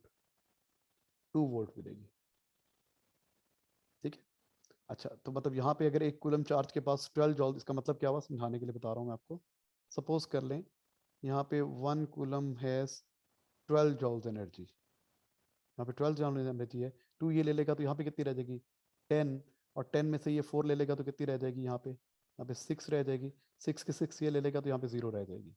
2 वोल्ट मिलेगी, ठीक है। अच्छा, तो मतलब यहाँ पे अगर एक कूलम चार्ज के पास 12 जॉल, इसका मतलब क्या हुआ समझाने के लिए बता रहा हूँ मैं आपको। सपोज कर लें यहाँ पे 1 कूलम हैज 12 जॉल्स एनर्जी, यहाँ पे 12 जॉल एनर्जी है। 2 ये ले लेगा तो यहाँ पे कितनी रह जाएगी? 10, और 10 में से ये 4 ले लेगा तो कितनी रह जाएगी? यहाँ पे 6 रह जाएगी। 6 के 6 ये ले लेगा तो यहाँ पे 0 रह जाएगी।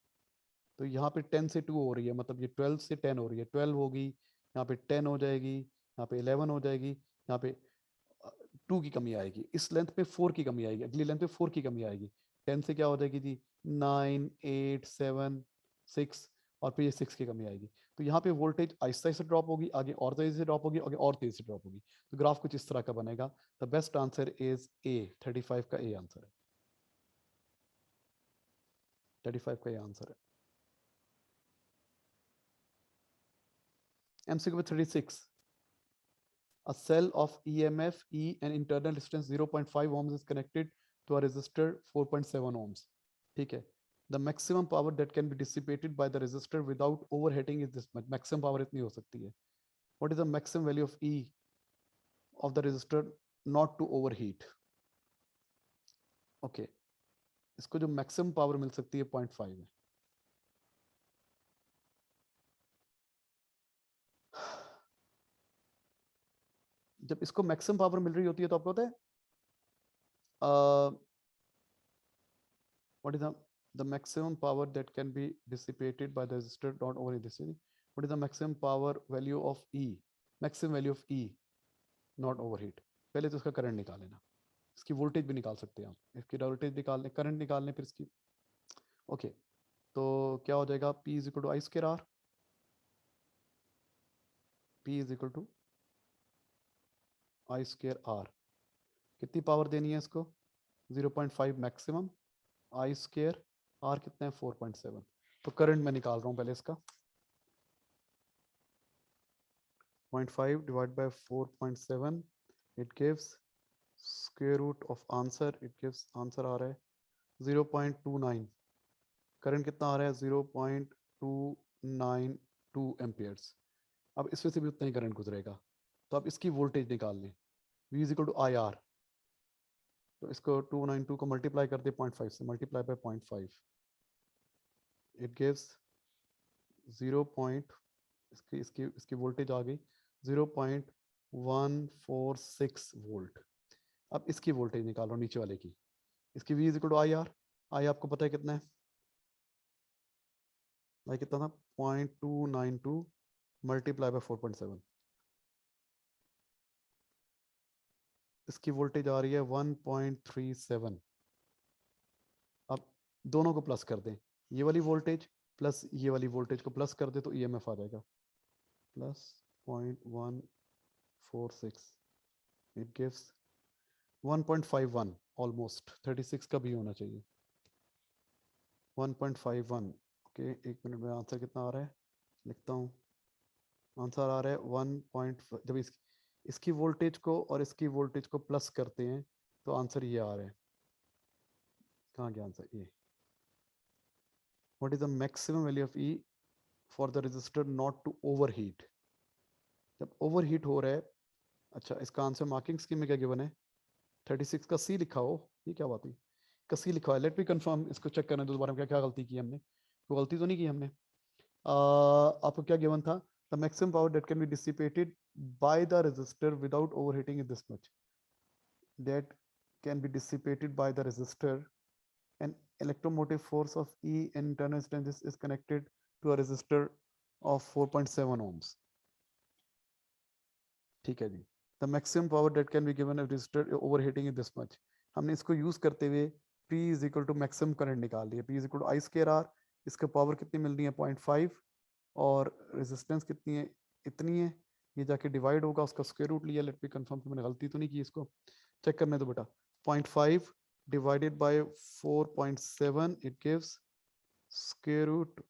तो यहाँ पे 10 से 2 हो रही है, मतलब ये 12 से 10 हो रही है, 12 होगी, यहाँ पे 10 हो जाएगी, यहाँ पे 11 हो जाएगी, यहाँ पे 2 की कमी आएगी, इस लेंथ पे 4 की कमी आएगी, अगली लेंथ पे 4 की कमी आएगी। 10 से क्या हो जाएगी जी? 9, 8, 7, 6, और फिर ये 6 की कमी आएगी। तो यहाँ पे वोल्टेज आहिस्ता से ड्रॉप होगी, आगे और तेजी से ड्रॉप होगी, आगे और तेजी से ड्रॉप होगी। तो ग्राफ कुछ इस तरह का बनेगा। The best answer is a, 35 का ए आंसर है, 35 का ए आंसर है। एमसीक्यू में 36, A cell of EMF E and internal resistance 0.5 ohms is connected to a resistor 4.7 ohms. ठीक है. The maximum power that can be dissipated by the resistor without overheating is this much. Maximum power इतनी हो सकती है. What is the maximum value of E of the resistor not to overheat? Okay. इसको जो maximum power मिल सकती है 0.5 है. जब इसको मैक्सिमम पावर मिल रही होती है तो आपको पता है what is the maximum power that can be dissipated by the resistor not over this. What is the maximum power value of E? Maximum value of E not overheat. पहले तो इसका करंट निकाल लेना. इसकी वोल्टेज भी निकाल सकते हैं आप. इसकी वोल्टेज निकालने, करंट निकालने, फिर इसकी. ओके, तो क्या हो जाएगा? P is equal to I square R. P is equal to I square R. कितनी पावर देनी है इसको? 0.5 मैक्सिमम. I स्क्वायर R कितना है? 4.7. तो करंट मैं निकाल रहा हूं पहले इसका. 0.5 divided by 4.7 it gives square root of answer. It gives answer आ रहा है 0.29. करंट कितना आ रहा है? 0.292 एम्पियर्स. अब इसमें से भी उतना ही करंट गुजरेगा. तो आप इसकी वोल्टेज निकाल लें. V is equal to IR. तो इसको 292 को मल्टीप्लाई कर दे 0.5 से. Multiply by 0.5 it gives 0. इसकी वोल्टेज आ गई 0.146 वोल्ट. अब इसकी वोल्टेज निकाल रहा हूँ नीचे वाले की. इसकी V is equal to IR. I आपको पता है कितना है? I कितना था? 0.292 मल्टीप्लाई बाय 4.7. इसकी वोल्टेज आ रही है 1.37. अब दोनों को प्लस कर दें. ये वाली वोल्टेज प्लस ये वाली वोल्टेज को प्लस कर दे तो EMF आ जाएगा प्लस 0.146. It gives 1.51. ऑलमोस्ट 36 का भी होना चाहिए. 1.51. ओके, एक मिनट में आंसर कितना आ रहा है लिखता हूँ. आंसर आ रहा है 1. जब इसकी वोल्टेज को और इसकी वोल्टेज को प्लस करते हैं तो आंसर ये आ रहा है. कहाँ गया आंसर? ये. What is the maximum value of E for the resistor not to overheat? जब overheat हो रहा है. अच्छा, इसका आंसर मार्किंग स्कीम में क्या गिवन है? 36 का C लिखा हो. ये क्या बात है? का C लिखा है. Let me confirm. इसको चेक करने दो दोबारा. क्या क्या गलती की हमने? कोई गलती तो नहीं की हमने? आपको क्या गिवन था? The maximum power that can be dissipated by the resistor without overheating is this much. That can be dissipated by the resistor. An electromotive force of E and internal resistance is connected to a resistor of 4.7 ohms. ठीक है जी. The maximum power that can be given a resistor overheating is this much. हमने इसको use करते हुए P is equal to maximum current निकाल लिया. P is equal to I square R. इसका power कितनी मिल रही है? 0.5. और रेजिस्टेंस कितनी है? इतनी है. ये जाके डिवाइड होगा, उसका स्क्वायर रूट लिया. लेट मी कंफर्म कि मैंने गलती तो नहीं की. इसको चेक करने दो बेटा. 0.5 divided by 4.7 it gives square root.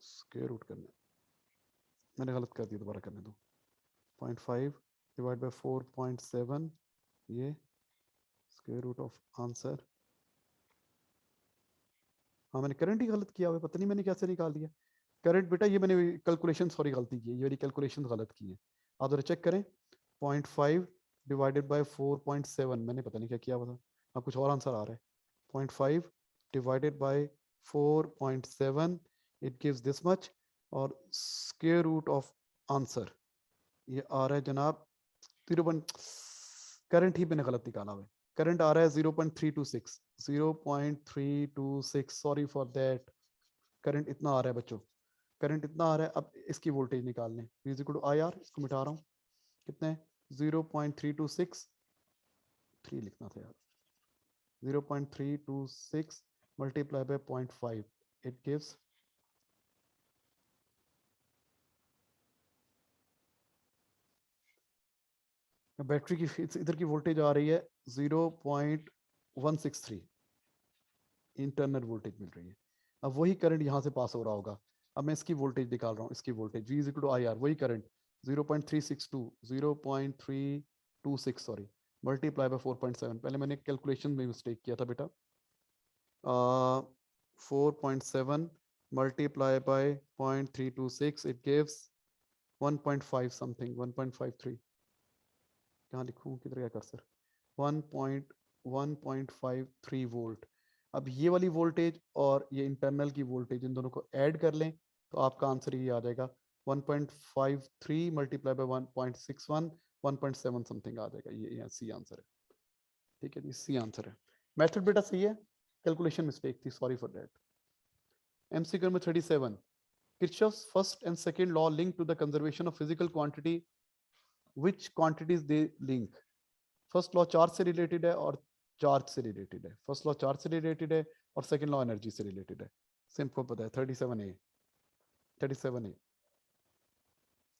Square root करना मैंने गलत कर दिया. दोबारा करने दो. 0.5 divided by 4.7 ये स्क्वायर रूट ऑफ आंसर. हाँ, मैंने करंट ही गलत किया हुआ है. पता नहीं मैंने कैसे निकाल दिया करंट बेटा. ये मैंने कैलकुलेशन सॉरी गलती की है. ये वाली कैलकुलेशन गलत की है. आप जरा चेक करें. 0.5 डिवाइडेड बाय 4.7 मैंने पता नहीं क्या किया हुआ था. अब कुछ और आंसर आ रहा है. 0.5 divided by 4.7 it gives this much. और स्क्वायर रूट ऑफ आंसर ये आ रहा है जनाब 0. करंट ही मैंने गलत निकाला हुआ है. करंट आ रहा है 0.326. 0.326. Sorry for that. करंट इतना आ रहा है बच्चों. करंट इतना आ रहा है. अब इसकी वोल्टेज निकालने. V is equal to IR. इसको मिटा रहा हूँ. कितना है? 0.326. 3 लिखना था यार. 0.326 multiply by 0.5 it gives battery की इधर की वोल्टेज आ रही है 0.163. इंटरनल वोल्टेज मिल रही है. अब वही करंट यहाँ से पास हो रहा होगा. अब मैं इसकी वोल्टेज निकाल रहा हूँ. इसकी voltage V is equal to IR. वही करंट 0.362 0.326 सॉरी मल्टीप्लाई बाय 4.7. पहले मैंने कैलकुलेशन में मिस्टेक किया था बेटा. 4.7 multiply by 0.326 it gives 1.5 something 1.53. कहाँ लिखूं किधर गया कर्सर? 1.153 वोल्ट. अब ये वाली वोल्टेज और ये इंटरनल की वोल्टेज इन दोनों को ऐड कर लें तो आपका आंसर ये आ जाएगा 1.53 मल्टीप्लाई बाय 1.61 1.7 समथिंग आ जाएगा. ये सी आंसर है. ठीक है जी, सी आंसर है. मेथड बेटा सही है, कैलकुलेशन मिस्टेक थी, sorry for that. MCQ number 37. Kirchhoff's first and second law linked to the conservation of physical quantity. Which quantities they link? First law charge से related है और चार्ज से related है. फर्स्ट लॉ चार्ज से related है और second law energy से related है. सिंपल पता है. 37A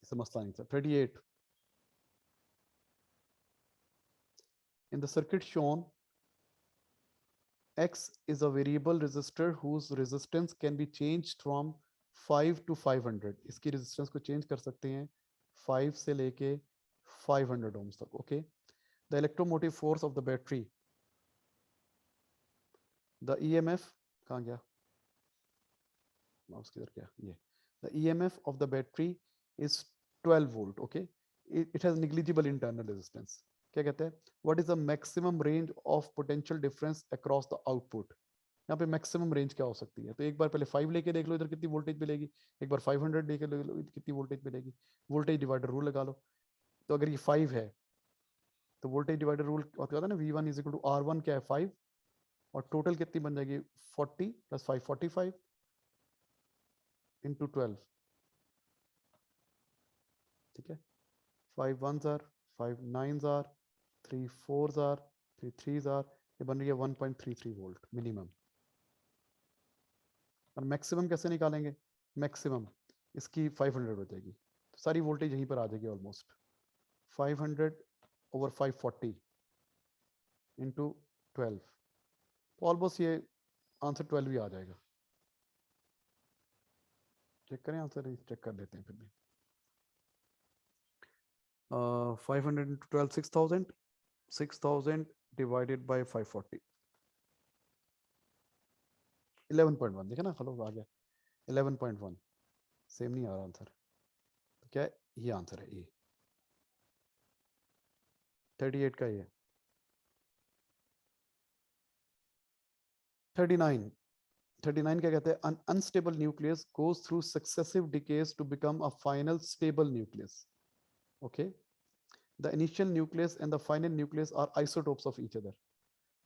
समझता नहीं sir. 38. In the circuit shown, X is a variable resistor whose resistance can be changed from 5 to 500. इसकी resistance को change कर सकते हैं 5 से लेके 500 ohms तक. Okay. The electromotive force of the battery. The EMF कहाँ गया? माउस किधर गया? ये. The EMF of the battery is 12 volt. Okay. It has negligible internal resistance. क्या कहते हैं? What is the maximum range of potential difference across the output? यहाँ पे मैक्सिमम रेंज क्या हो सकती है? तो एक बार पहले 5 लेके देख लो इधर कितनी वोल्टेज मिलेगी. एक बार 500 लेके देख लो कितनी वोल्टेज मिलेगी. वोल्टेज डिवाइडर रूल लगा लो. तो अगर ये 5 है तो वोल्टेज डिवाइडर रूल होता है ना, V1 is equal to R1 क्या है 5 और टोटल कितनी बन जाएगी 40 प्लस 5 45 इंटू 12. ठीक है. 5 1s are 5 9s are 3 4s are 3 3s are. ये बन रही है 1.33 वोल्ट मिनिमम. और मैक्सिमम कैसे निकालेंगे? मैक्सिमम इसकी 500 हो जाएगी तो सारी वोल्टेज यहीं पर आ जाएगी ऑलमोस्ट. 500 ओवर 540 इंटू 12 तो ऑलमोस्ट ये आंसर 12 भी आ जाएगा. चेक करें आंसर, चेक कर लेते हैं फिर भी. 500 इंटू 12 6000 डिवाइडेड बाय 540 11.1. देखा ना, खलो आ गया 11.1. सेम नहीं आ रहा आंसर. तो क्या है? ये आंसर है ए 38 का. ये 39 क्या कहते हैं? An unstable nucleus goes through successive decays to become a final stable nucleus. Okay. The initial nucleus and the final nucleus are isotopes of each other.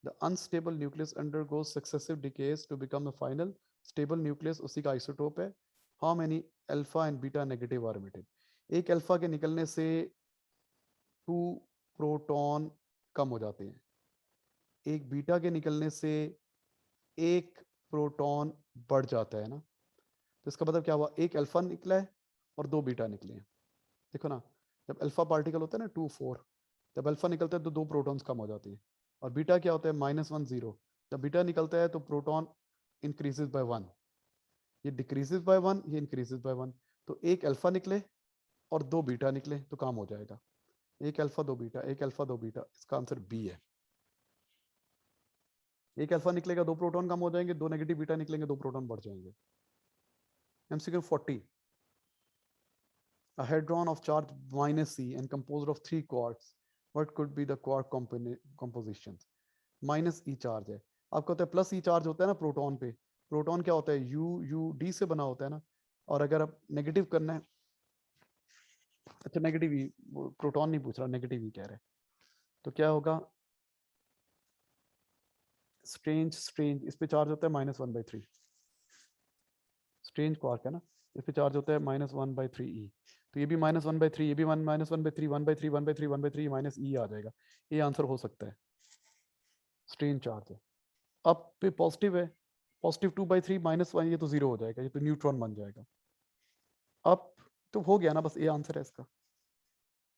The unstable nucleus undergoes successive decays to become the final stable nucleus. उसी का isotope है. How many alpha and beta negative are emitted? एक alpha के निकलने से 2 proton कम हो जाते हैं. एक बीटा के निकलने से एक प्रोटॉन बढ़ जाता है ना. तो इसका मतलब क्या हुआ? एक अल्फा निकला है और 2 बीटा निकले हैं. देखो ना, जब अल्फा पार्टिकल होता है ना 2 4, जब अल्फा निकलता है तो 2 प्रोटॉन्स कम हो जाती हैं. और बीटा क्या होता है? -1 0. जब बीटा निकलता है तो प्रोटॉन इंक्रीजेस बाय 1. ये डिक्रीजेस बाय 1, ये इंक्रीजेस बाय 1. तो एक अल्फा निकले और 2 बीटा निकले तो काम हो जाएगा. एक अल्फा 2 बीटा, एक अल्फा 2 बीटा. इसका आंसर बी है. एक अल्फा निकलेगा 2 प्रोटॉन कम हो जाएंगे, 2 नेगेटिव बीटा निकलेंगे 2 प्रोटॉन बढ़ जाएंगे. MCQ 40. A hadron of charge -e and composed of 3 quarks. What could be the quark composition? -e charge है. आपको होता है +e चार्ज होता है ना प्रोटॉन पे. प्रोटॉन क्या होता है? U से बना होता है ना. और अगर आप नेगेटिव करना है, अच्छा नेगेटिव ई, प्रोटॉन नहीं पूछ रहा, नेगेटिव ई कह रहे हैं. तो क्या होगा? स्ट्रेंज इस पे चार्ज होता है -1/3. स्ट्रेंज क्वार्क है ना, इस पे चार्ज होता है -1/3 ई. तो ये भी -1/3, ये भी -1/3 1/3 1/3 1/3 -e आ जाएगा. ये आंसर हो सकता है. स्ट्रेन चार्ज है. अब पे पॉजिटिव है, पॉजिटिव 2/3 -1, ये तो 0 हो जाएगा, ये तो न्यूट्रॉन बन जाएगा. अब तो हो गया ना, बस ये आंसर है इसका.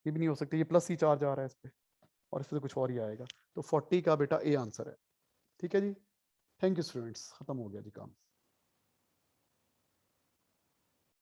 ये भी नहीं हो सकता, ये +e चार्ज आ रहा है इस पे और इस पे तो कुछ और ही आएगा. तो 40 का बेटा ए आंसर है. ठीक है जी. थैंक यू स्टूडेंट्स, खत्म हो गया जी काम.